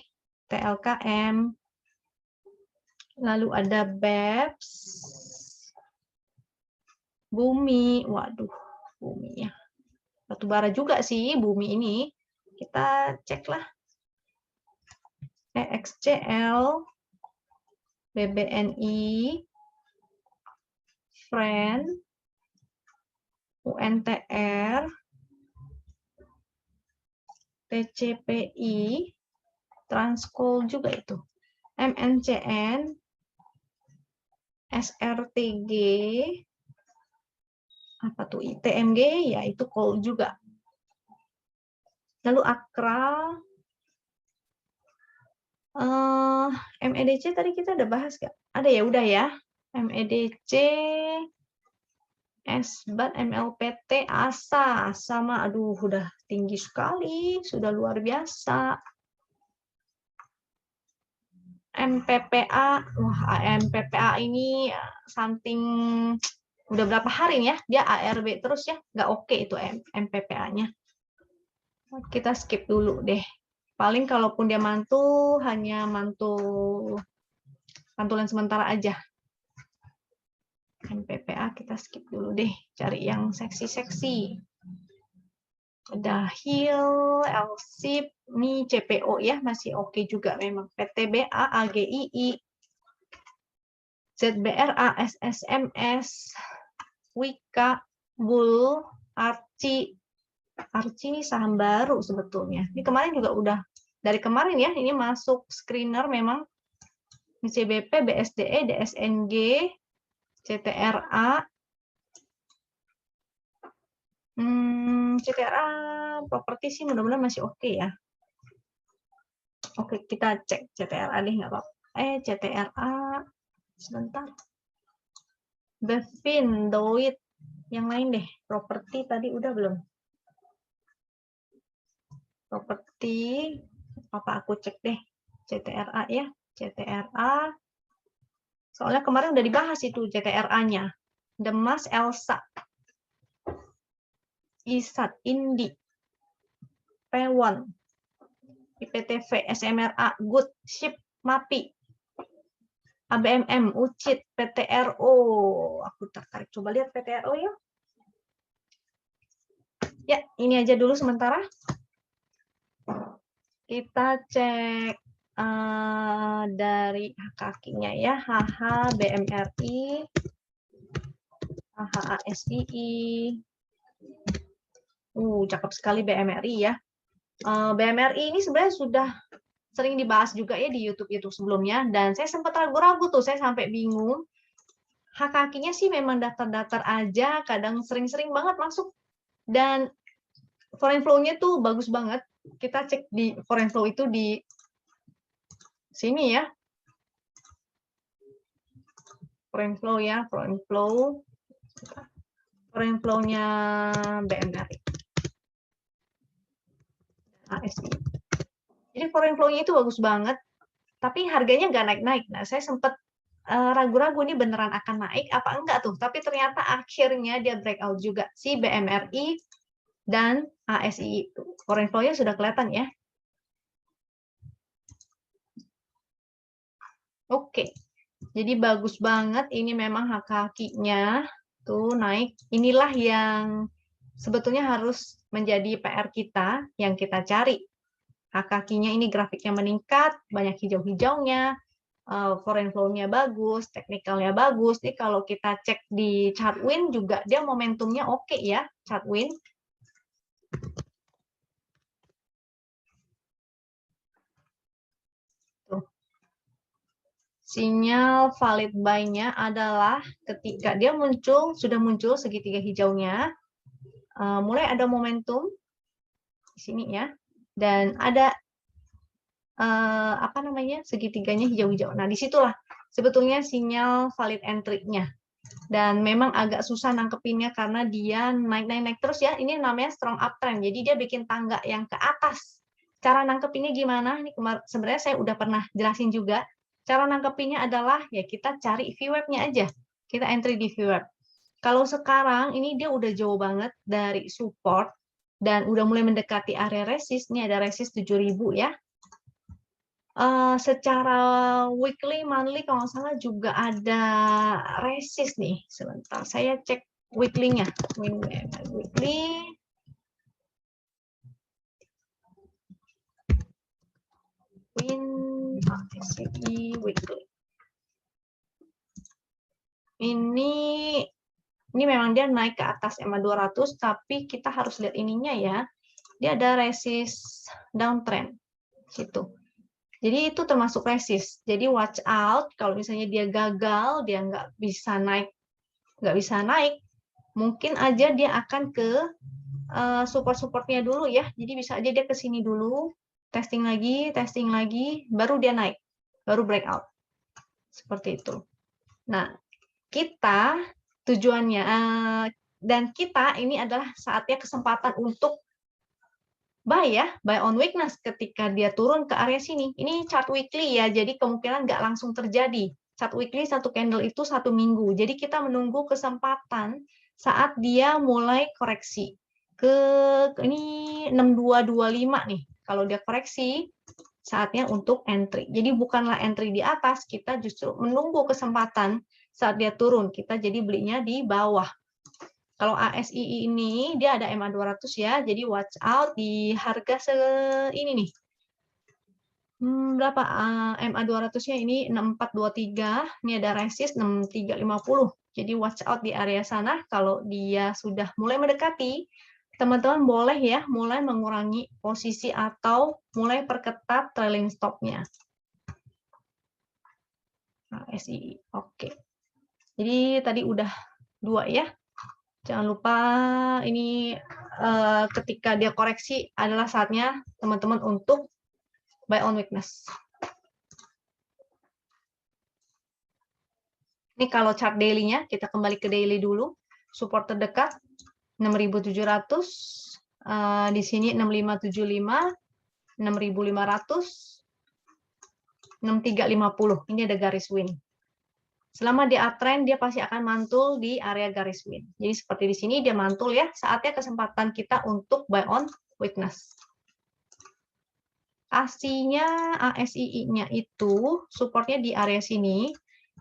TLKM, lalu ada BEPS, Bumi, waduh, Bumi ya. Batubara juga sih, Bumi ini. Kita cek lah. EXCL, BBNI, Friend, UNTR, TCPI, Transcool juga itu, MNCN, SRTG, apa tuh ITMG, ya itu coal juga. Lalu Akra, MEDC tadi kita udah bahas nggak? Ada ya, udah ya. MEDC, SBAT, MLPT, ASA, sama aduh udah tinggi sekali, sudah luar biasa. MPPA, wah MPPA ini something udah berapa hari ya, dia ARB terus ya, nggak oke itu MPPA-nya. Kita skip dulu deh. Paling kalaupun dia mantul, hanya mantulan sementara aja. MPPA kita skip dulu deh, cari yang seksi-seksi. Ada HIL, LSIP, ini CPO ya, masih oke juga memang. PTBA, AGII, ZBRA, SSMS, Wika, Bull, Arci. Arci ini saham baru sebetulnya. Ini kemarin juga udah, dari kemarin ya, ini masuk screener memang. CBP, BSDE, DSNG, CTRA, CTRA properti sih mudah-mudahan masih oke ya. Oke, kita cek CTRA deh, nggak apa-apa. CTRA, sebentar. Bevin, Doit, yang lain deh. Properti tadi udah belum? Properti, apa aku cek deh. CTRA ya, CTRA. Soalnya kemarin udah dibahas itu CTRA-nya. Demas, Elsa. ISAT, Indi, P1, IPTV, SMRA, Good, Ship, MAPI, ABMM, UCIT, PTRO. Aku tertarik. Coba lihat PTRO ya. Ya, ini aja dulu sementara. Kita cek dari kakinya ya. HH, BMRI, HHASII. Cakep sekali BMRI ya. BMRI ini sebenarnya sudah sering dibahas juga ya di YouTube sebelumnya, dan saya sempat ragu-ragu tuh, saya sampai bingung. Hak kakinya sih memang daftar-daftar aja, kadang sering-sering banget masuk, dan foreign flow-nya tuh bagus banget. Kita cek di foreign flow itu di sini ya. Foreign flow ya, foreign flow-nya BMRI. ASI. Jadi foreign flow-nya itu bagus banget, tapi harganya nggak naik-naik. Nah, saya sempat ragu-ragu ini beneran akan naik apa enggak tuh, tapi ternyata akhirnya dia breakout juga si BMRI dan ASI itu. Foreign flow-nya sudah kelihatan ya. Oke, jadi bagus banget. Ini memang kakinya tuh naik. Inilah yang sebetulnya harus menjadi PR kita yang kita cari. Kakinya ini grafiknya meningkat, banyak hijau-hijaunya, foreign flow-nya bagus, teknikalnya bagus. Jadi kalau kita cek di chart win juga dia momentumnya oke ya, chart win. Tuh. Sinyal valid buy-nya adalah ketika dia sudah muncul segitiga hijaunya, mulai ada momentum di sini ya, dan ada apa namanya, segitiganya hijau-hijau. Nah, disitulah sebetulnya sinyal valid entry-nya. Dan memang agak susah nangkepinnya karena dia naik-naik terus ya. Ini namanya strong uptrend. Jadi dia bikin tangga yang ke atas Cara nangkepinnya gimana? Ini sebenarnya saya udah pernah jelasin juga. Cara nangkepinnya adalah ya kita cari VWAP-nya aja. Kita entry di VWAP. Kalau sekarang ini dia udah jauh banget dari support dan udah mulai mendekati area resist. Ini ada resist 7.000 ya. Secara weekly, monthly kalau nggak salah juga ada resist nih. Sebentar, saya cek weekly-nya. Weekly. RSI weekly. Ini memang dia naik ke atas EMA 200, tapi kita harus lihat ininya ya. Dia ada resist downtrend situ. Jadi itu termasuk resist. Jadi watch out kalau misalnya dia gagal, dia nggak bisa naik, mungkin aja dia akan ke support-supportnya dulu ya. Jadi bisa aja dia ke sini dulu, testing lagi, baru dia naik, baru breakout. Seperti itu. Nah, kita tujuannya, dan kita ini adalah saatnya kesempatan untuk buy ya, buy on weakness ketika dia turun ke area sini. Ini chart weekly ya, jadi kemungkinan nggak langsung terjadi. Chart weekly satu candle itu 1 minggu. Jadi kita menunggu kesempatan saat dia mulai koreksi ke ini 6225 nih. Kalau dia koreksi, saatnya untuk entry. Jadi bukanlah entry di atas, kita justru menunggu kesempatan saat dia turun. Kita jadi belinya di bawah. Kalau ASI ini dia ada MA 200 ya, jadi watch out di harga ini nih. Berapa MA 200-nya ini 6423, ini ada resist 6350. Jadi watch out di area sana. Kalau dia sudah mulai mendekati, teman-teman boleh ya mulai mengurangi posisi atau mulai perketat trailing stop-nya. ASI, oke. Jadi tadi udah 2 ya. Jangan lupa ini ketika dia koreksi adalah saatnya teman-teman untuk buy on weakness. Ini kalau chart daily-nya, kita kembali ke daily dulu. Support terdekat 6.700, di sini 6.575, 6.500, 6.350. Ini ada garis win. Selama dia uptrend, dia pasti akan mantul di area garis win. Jadi seperti di sini dia mantul ya, saatnya kesempatan kita untuk buy on weakness. ASI-nya, ASII-nya itu supportnya di area sini.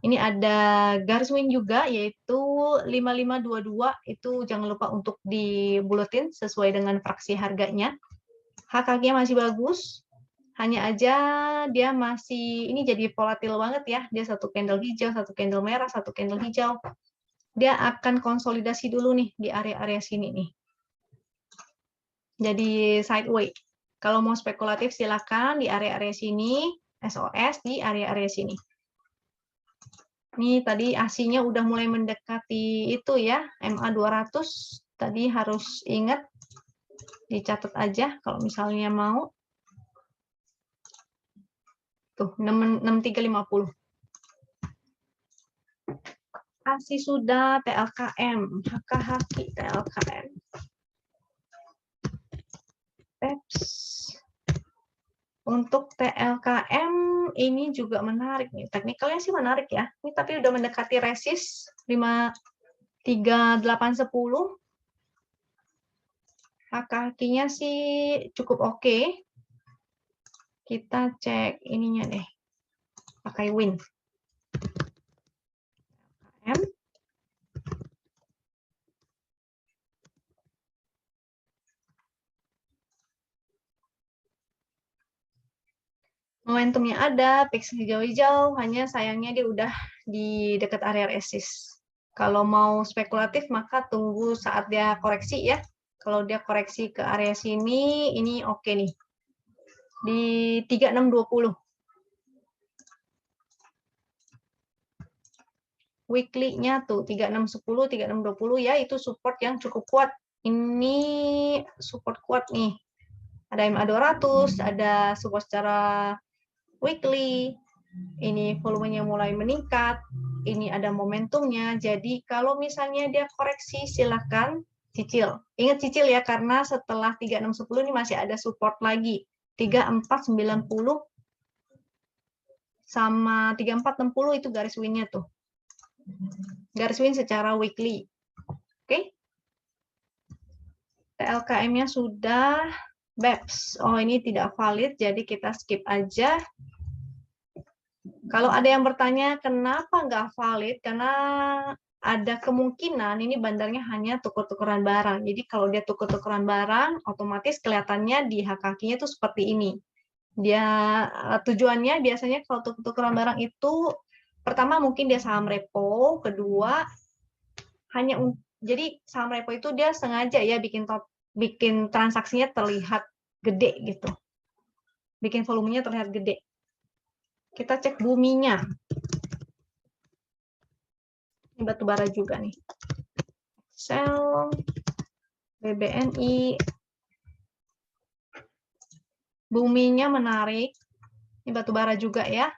Ini ada garis win juga, yaitu 5522. Itu jangan lupa untuk dibuletin sesuai dengan fraksi harganya. HKG-nya masih bagus. Hanya aja dia masih, ini jadi volatil banget ya. Dia satu candle hijau, satu candle merah, satu candle hijau. Dia akan konsolidasi dulu nih di area-area sini nih. Jadi sideways. Kalau mau spekulatif silakan di area-area sini, SOS di area-area sini. Ini tadi ASI-nya udah mulai mendekati itu ya, MA 200. Tadi harus ingat, dicatat aja kalau misalnya mau. Tuh, 6350. ASI sudah, TLKM, HKHKI, TLKM. Peps. Untuk TLKM ini juga menarik nih. Teknikalnya sih menarik ya. Ini tapi udah mendekati resist 53810. HKHKI-nya sih cukup oke. Kita cek ininya deh. Pakai win. Momentumnya ada, fix hijau-hijau, hanya sayangnya dia udah di dekat area resist. Kalau mau spekulatif, maka tunggu saat dia koreksi ya. Kalau dia koreksi ke area sini, ini oke nih. Di 3620. Weekly-nya tuh 3610, 3620 ya, itu support yang cukup kuat. Ini support kuat nih. Ada MA 200, ada support secara weekly. Ini volumenya mulai meningkat. Ini ada momentumnya. Jadi kalau misalnya dia koreksi, silakan cicil. Ingat cicil ya, karena setelah 3610 ini masih ada support lagi. 3490 sama 3460 itu garis win-nya tuh. Garis win secara weekly. Oke. TLKM-nya sudah. BEPS. Oh, ini tidak valid, jadi kita skip aja. Kalau ada yang bertanya, kenapa nggak valid? Karena ada kemungkinan ini bandarnya hanya tuker-tukeran barang. Jadi kalau dia tuker-tukeran barang, otomatis kelihatannya di hak kakinya tuh seperti ini. Dia tujuannya biasanya kalau tuker-tukeran barang itu, pertama mungkin dia saham repo, kedua hanya jadi saham repo itu dia sengaja ya bikin transaksinya terlihat gede gitu. Bikin volumenya terlihat gede. Kita cek buminya. Ini batu bara juga nih. Excel, BBNI. Buminya menarik. Ini batu bara juga ya.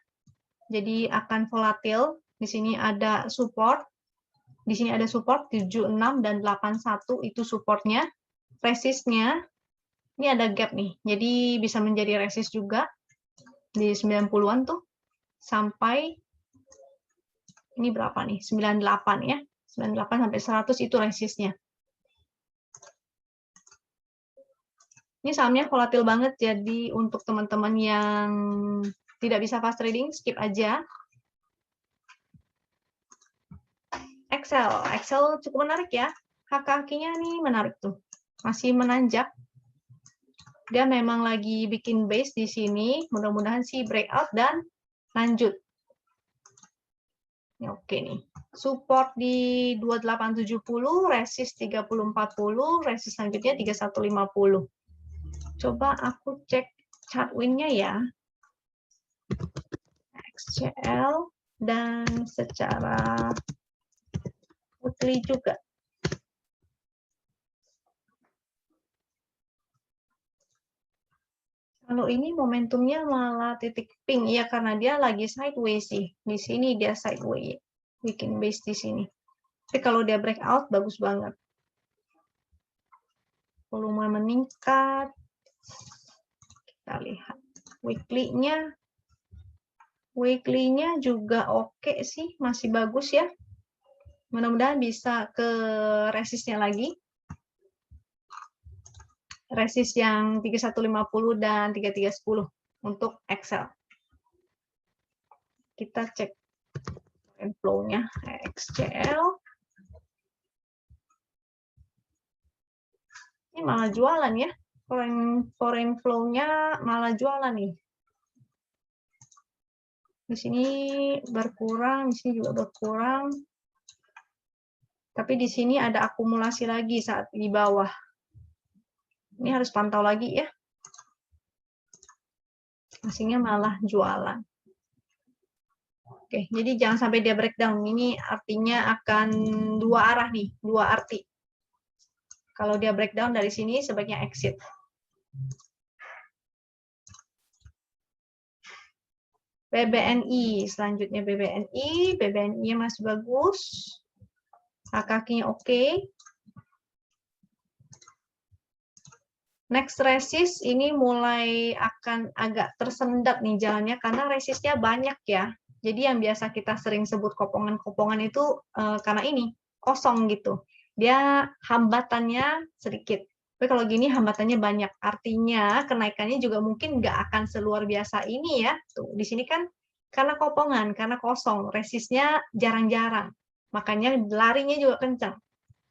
Jadi akan volatil. Di sini ada support. Di sini ada support 76 dan 81 itu supportnya. Resistnya ini ada gap nih, jadi bisa menjadi resist juga di 90-an tuh sampai ini berapa nih, 98 ya, 98 sampai 100 itu resistnya. Ini sahamnya volatil banget, jadi untuk teman-teman yang tidak bisa fast trading skip aja. Excel cukup menarik ya, kaki-kakinya nih menarik tuh, masih menanjak. Dia memang lagi bikin base di sini, mudah-mudahan sih breakout dan lanjut. Oke nih, support di 2870, resist 3040, resist selanjutnya 3150. Coba aku cek chart win-nya ya. XCL dan secara weekly juga. Kalau ini momentumnya malah titik pink ya karena dia lagi sideways sih. Di sini dia sideways, bikin base di sini. Tapi kalau dia breakout bagus banget. Volume meningkat. Kita lihat weekly-nya. Weekly-nya juga oke sih, masih bagus ya. Mudah-mudahan bisa ke resistnya lagi. Resist yang 3150 dan 3310 untuk Excel. Kita cek flow-nya XCL. Ini malah jualan ya. Foreign flow-nya malah jualan nih. Di sini berkurang, di sini juga berkurang. Tapi di sini ada akumulasi lagi saat di bawah. Ini harus pantau lagi ya. Aslinya malah jualan. Oke, jadi jangan sampai dia breakdown. Ini artinya akan dua arah nih, dua arti. Kalau dia breakdown dari sini, sebaiknya exit. BBNI, selanjutnya BBNI masih bagus. Kakinya oke. Next resist ini mulai akan agak tersendat nih jalannya karena resistnya banyak ya. Jadi yang biasa kita sering sebut kopongan-kopongan itu karena ini kosong gitu. Dia hambatannya sedikit. Tapi kalau gini hambatannya banyak. Artinya kenaikannya juga mungkin nggak akan seluar biasa ini ya. Tuh di sini kan karena kopongan, karena kosong, resistnya jarang-jarang. Makanya larinya juga kencang.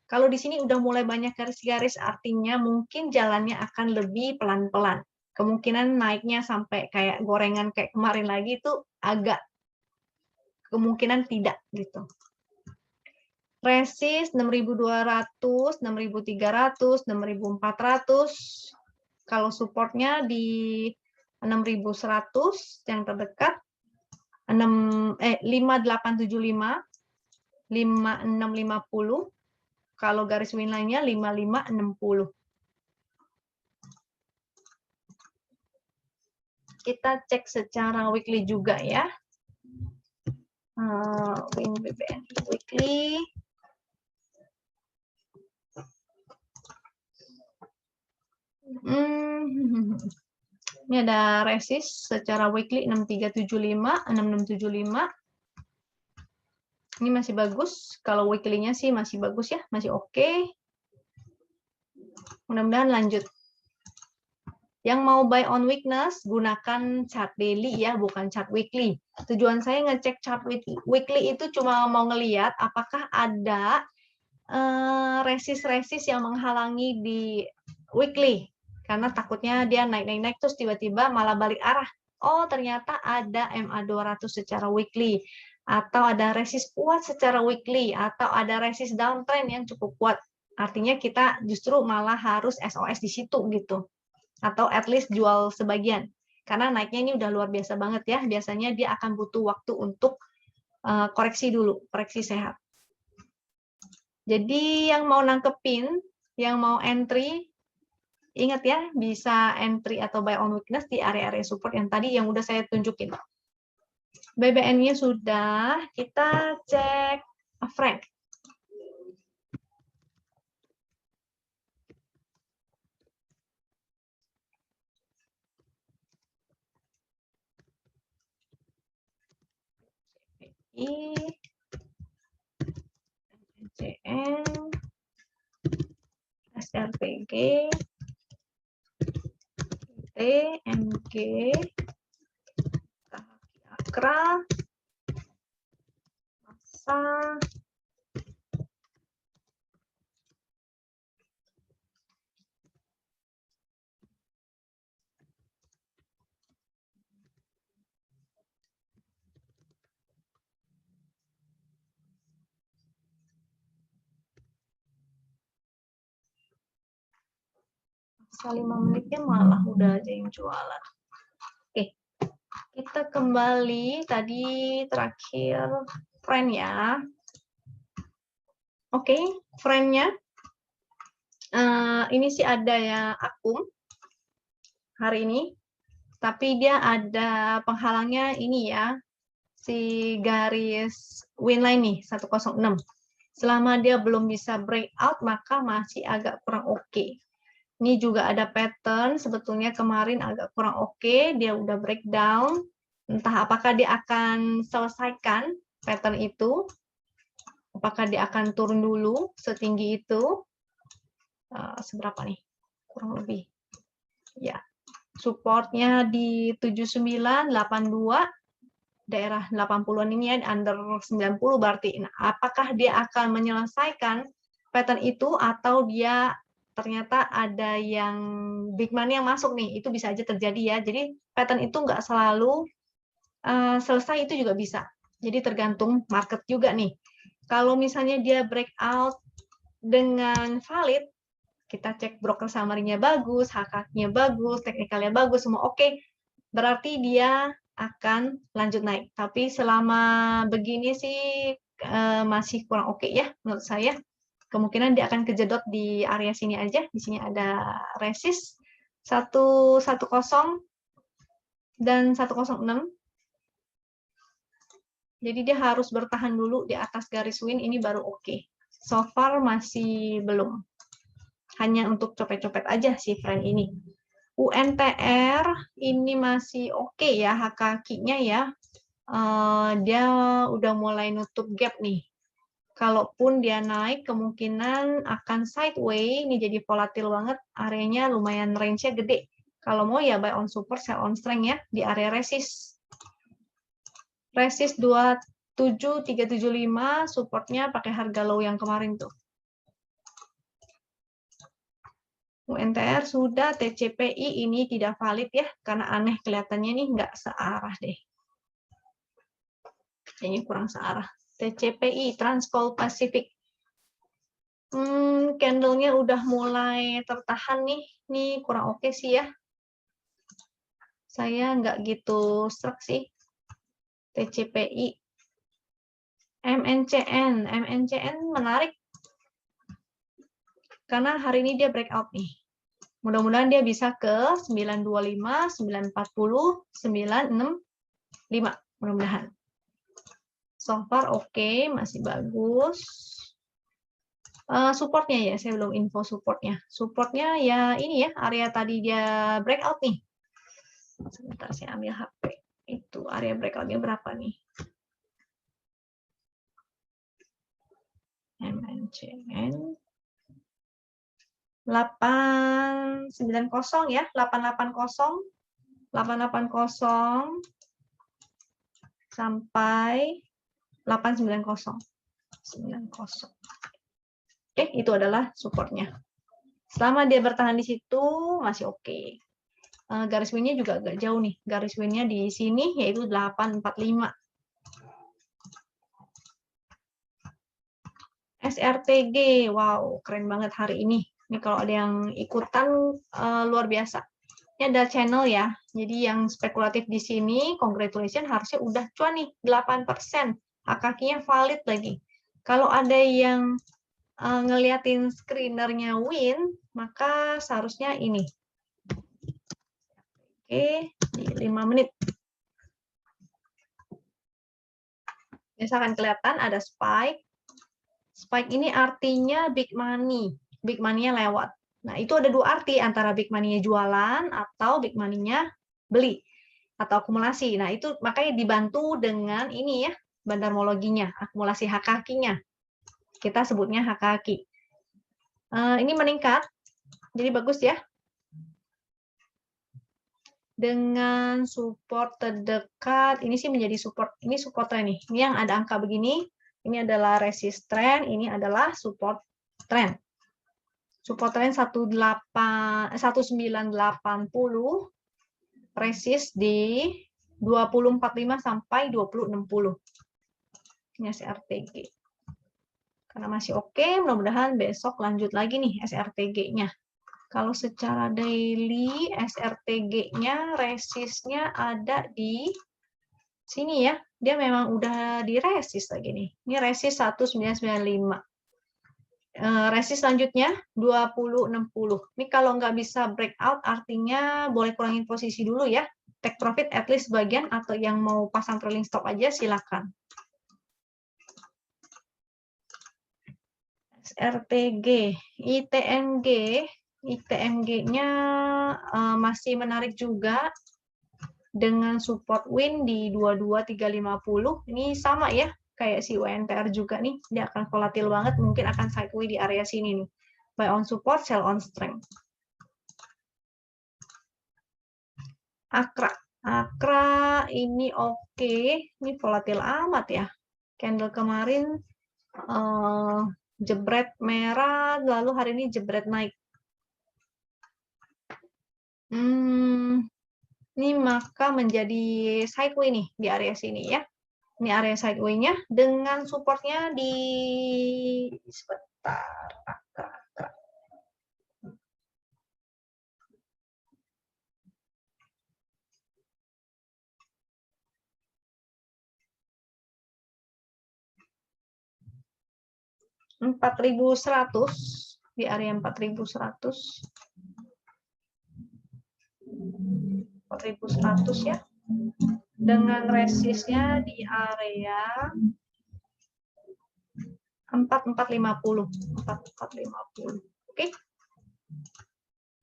Kalau di sini udah mulai banyak garis-garis, artinya mungkin jalannya akan lebih pelan-pelan. Kemungkinan naiknya sampai kayak gorengan kayak kemarin lagi itu agak kemungkinan tidak gitu. Resist 6.200, 6.300, 6.400. Kalau supportnya di 6.100 yang terdekat, 5875, 5650. Kalau garis win lainnya 5560. Kita cek secara weekly juga ya. Win BBNI weekly. Ini ada resist secara weekly 6375, 6675. Ini masih bagus. Kalau weekly-nya sih masih bagus ya, masih oke. Mudah-mudahan lanjut. Yang mau buy on weakness, gunakan chart daily ya, bukan chart weekly. Tujuan saya ngecek chart weekly itu cuma mau ngeliat apakah ada resist-resist yang menghalangi di weekly. Karena takutnya dia naik-naik terus tiba-tiba malah balik arah. Oh, ternyata ada MA200 secara weekly. Atau ada resist kuat secara weekly. Atau ada resist downtrend yang cukup kuat. Artinya kita justru malah harus SOS di situ gitu. Atau at least jual sebagian. Karena naiknya ini udah luar biasa banget ya. Biasanya dia akan butuh waktu untuk koreksi dulu, koreksi sehat. Jadi yang mau nangkepin, yang mau entry, ingat ya, bisa entry atau buy on weakness di area-area support yang tadi yang udah saya tunjukin. BBN-nya sudah, kita cek Frank. MCN, SRPG, TMG, Akra, Masa, Masa 5 menitnya malah udah ada yang jualan. Oke, kita kembali tadi terakhir friend ya. Oke, friend-nya ini sih ada ya akum hari ini, tapi dia ada penghalangnya ini ya, si garis winline nih 106. Selama dia belum bisa breakout, maka masih agak kurang oke. Ini juga ada pattern, sebetulnya kemarin agak kurang oke, dia udah breakdown. Entah apakah dia akan selesaikan pattern itu, apakah dia akan turun dulu setinggi itu, seberapa nih? Kurang lebih. Ya, supportnya di 79, 82, daerah 80-an ini ya, under 90 berarti. Nah, apakah dia akan menyelesaikan pattern itu atau dia ternyata ada yang big money yang masuk nih, itu bisa aja terjadi ya. Jadi pattern itu nggak selalu selesai, itu juga bisa. Jadi tergantung market juga nih. Kalau misalnya dia breakout dengan valid, kita cek broker summary-nya bagus, HK-nya bagus, teknikalnya bagus, semua oke, berarti dia akan lanjut naik. Tapi selama begini sih masih kurang oke ya menurut saya. Kemungkinan dia akan kejedot di area sini aja. Di sini ada resist 110 dan 106. Jadi dia harus bertahan dulu di atas garis win, ini baru oke. So far masih belum. Hanya untuk copet-copet aja sih friend ini. UNTR ini masih oke ya, kakinya ya. Dia udah mulai nutup gap nih. Kalaupun dia naik, kemungkinan akan sideway. Ini jadi volatil banget. Areanya lumayan range-nya gede. Kalau mau ya buy on support, sell on strength ya. Di area resist. Resist 27375, supportnya pakai harga low yang kemarin tuh. UNTR sudah, TCPI ini tidak valid ya. Karena aneh kelihatannya nih nggak searah deh. Kayaknya kurang searah. TCPI, Transcol Pacific. Candle-nya udah mulai tertahan nih. Nih kurang oke sih ya. Saya nggak gitu struck sih. TCPI. MNCN menarik. Karena hari ini dia breakout nih. Mudah-mudahan dia bisa ke 925, 940, 965. Mudah-mudahan. So far oke, masih bagus. Supportnya ya, saya belum info supportnya. Supportnya ya ini ya, area tadi dia breakout nih. Sebentar saya ambil HP. Itu area breakout-nya berapa nih? MNCN 890 ya, 880 sampai 890. 90. Oke, itu adalah supportnya. Selama dia bertahan di situ masih oke. Garis W-nya juga agak jauh nih. Garis W-nya di sini yaitu 845. SRTG, wow, keren banget hari ini. Ini kalau ada yang ikutan luar biasa. Ini ada channel ya. Jadi yang spekulatif di sini, congratulations, harusnya udah cuan nih 8%. Kakinya valid lagi. Kalau ada yang ngeliatin screenernya win, maka seharusnya ini. Oke, di 5 menit. Misalkan kelihatan ada spike. Spike ini artinya big money. Big money-nya lewat. Nah, itu ada dua arti, antara big money-nya jualan atau big money-nya beli atau akumulasi. Nah, itu makanya dibantu dengan ini ya, bandarmologinya, akumulasi hak kakinya. Kita sebutnya hak kaki. Ini meningkat, jadi bagus ya. Dengan support terdekat, ini sih menjadi support, ini supportnya nih. Ini yang ada angka begini, ini adalah resist trend, ini adalah support trend. Support trend 1980, resist di 2045 sampai 2060. Ini SRTG. Karena masih oke, mudah-mudahan besok lanjut lagi nih SRTG-nya. Kalau secara daily, SRTG-nya, resist-nya ada di sini ya. Dia memang udah di resist lagi nih. Ini resist 1995. Resist selanjutnya 2060. Ini kalau nggak bisa breakout, artinya boleh kurangin posisi dulu ya. Take profit at least sebagian, atau yang mau pasang trailing stop aja silakan. SRTG, ITMG-nya masih menarik juga dengan support win di 22350. Ini sama ya, kayak si UNTR juga nih, dia akan volatil banget, mungkin akan sideways di area sini nih. Buy on support, sell on strength. Akra ini oke, ini volatil amat ya. Candle kemarin jebret merah, lalu hari ini jebret naik. Ini maka menjadi sideways nih di area sini ya. Ini area sideways-nya dengan supportnya di sebentar. 4.100 di area 4.100. 4.100 ya. Dengan resistnya di area 4450. 4450. Oke.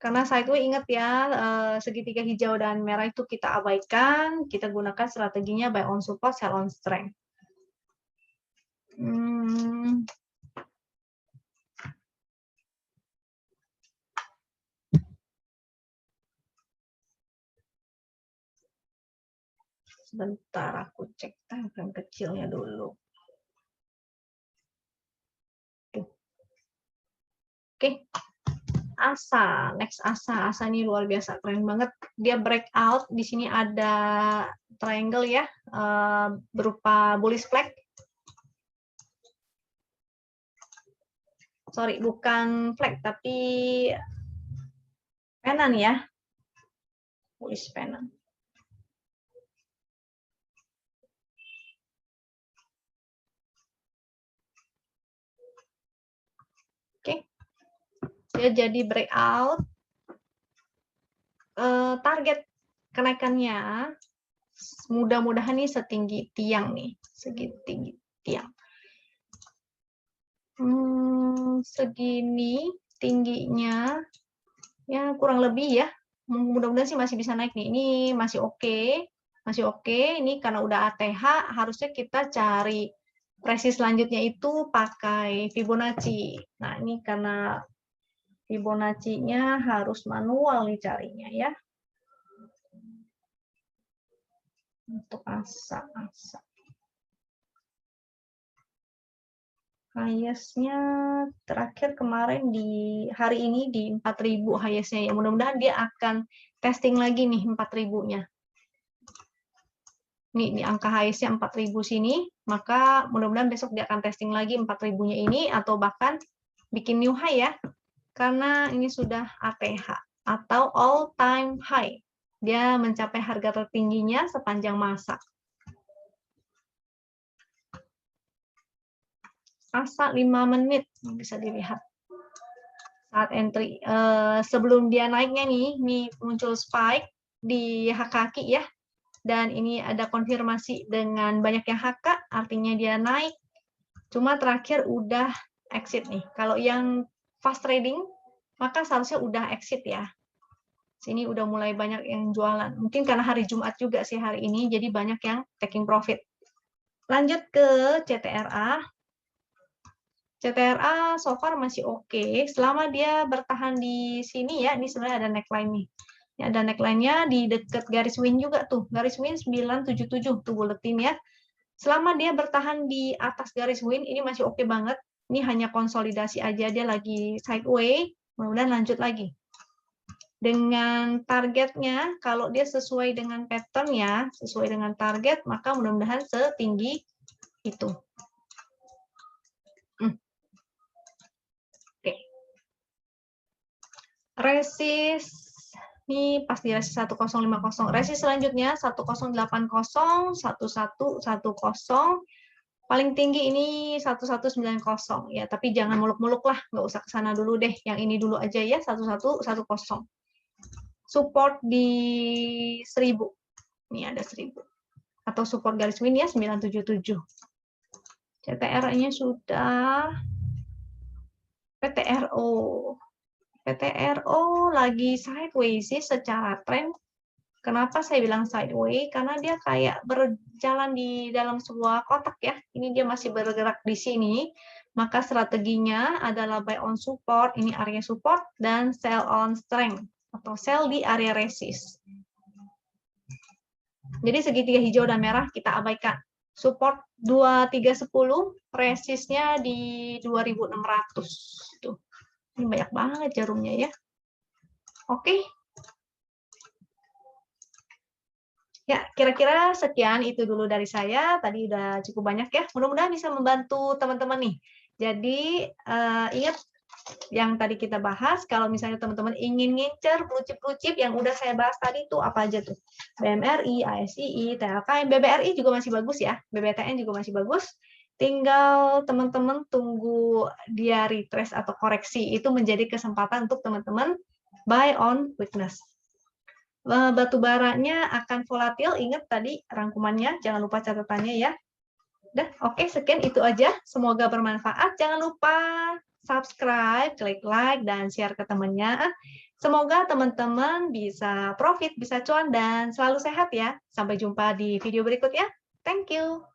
Karena sideways ingat ya, segitiga hijau dan merah itu kita abaikan, kita gunakan strateginya buy on support, sell on strength. Sebentar aku cek timeframe kecilnya dulu. Oke. ASA, next ASA. ASA ini luar biasa, keren banget. Dia breakout, di sini ada triangle ya, berupa bullish flag. Sorry, bukan flag, tapi penan ya. Bullish penan. Oke. Dia jadi breakout. Target kenaikannya mudah-mudahan nih setinggi tiang nih, setinggi tiang. Segini tingginya ya kurang lebih ya mudah-mudahan sih masih bisa naik nih. Ini masih oke. Masih oke. Ini karena udah ATH, harusnya kita cari resist selanjutnya itu pakai Fibonacci. Nah, ini karena Fibonacci-nya harus manual nih carinya ya. Untuk asa. Highest-nya terakhir kemarin di hari ini di 4.000 highest-nya ya. Mudah-mudahan dia akan testing lagi nih 4.000-nya. Ini angka highest-nya 4.000 sini, maka mudah-mudahan besok dia akan testing lagi 4.000-nya ini atau bahkan bikin new high ya. Karena ini sudah ATH atau all time high. Dia mencapai harga tertingginya sepanjang masa. Asa 5 menit bisa dilihat saat entry. Sebelum dia naiknya nih muncul spike di kaki ya, dan ini ada konfirmasi dengan banyak yang HK, artinya dia naik. Cuma terakhir udah exit nih. Kalau yang fast trading maka seharusnya udah exit ya. Sini udah mulai banyak yang jualan. Mungkin karena hari Jumat juga sih hari ini, jadi banyak yang taking profit. Lanjut ke CTRA. CTRA so far masih oke, selama dia bertahan di sini ya, ini sebenarnya ada neckline nih. Ini ada neckline-nya di dekat garis win juga tuh, garis win 977 tuh buletin ya. Selama dia bertahan di atas garis win, ini masih oke banget. Ini hanya konsolidasi aja, dia lagi sideways, mudah-mudahan lanjut lagi. Dengan targetnya, kalau dia sesuai dengan pattern-nya, sesuai dengan target, maka mudah-mudahan setinggi itu. Resist ini pas di resist 1050. Resist selanjutnya 1080, 1110, paling tinggi ini 1190 ya, tapi jangan muluk-muluk lah, nggak usah ke sana dulu deh. Yang ini dulu aja ya, 1110. Support di 1000. Ini ada 1000. Atau support garis win ya 977. CTR-nya sudah PTRO. PTRO lagi sideways sih secara tren. Kenapa saya bilang sideways? Karena dia kayak berjalan di dalam sebuah kotak ya. Ini dia masih bergerak di sini. Maka strateginya adalah buy on support, ini area support, dan sell on strength atau sell di area resist. Jadi segitiga hijau dan merah kita abaikan. Support 2310, resistnya di 2600. Tuh. Ini banyak banget jarumnya ya. Oke. Ya, kira-kira sekian itu dulu dari saya. Tadi udah cukup banyak ya. Mudah-mudahan bisa membantu teman-teman nih. Jadi, ingat yang tadi kita bahas, kalau misalnya teman-teman ingin ngincer blue-chip yang udah saya bahas tadi itu apa aja tuh? BMRI, ASII, TLKM, BBRI juga masih bagus ya. BBTN juga masih bagus. Tinggal teman-teman tunggu dia retrace atau koreksi. Itu menjadi kesempatan untuk teman-teman buy on weakness. Batu baranya akan volatil, ingat tadi rangkumannya, jangan lupa catatannya ya. Udah, oke, sekian itu aja. Semoga bermanfaat. Jangan lupa subscribe, klik like, dan share ke temannya. Semoga teman-teman bisa profit, bisa cuan, dan selalu sehat ya. Sampai jumpa di video berikutnya. Thank you.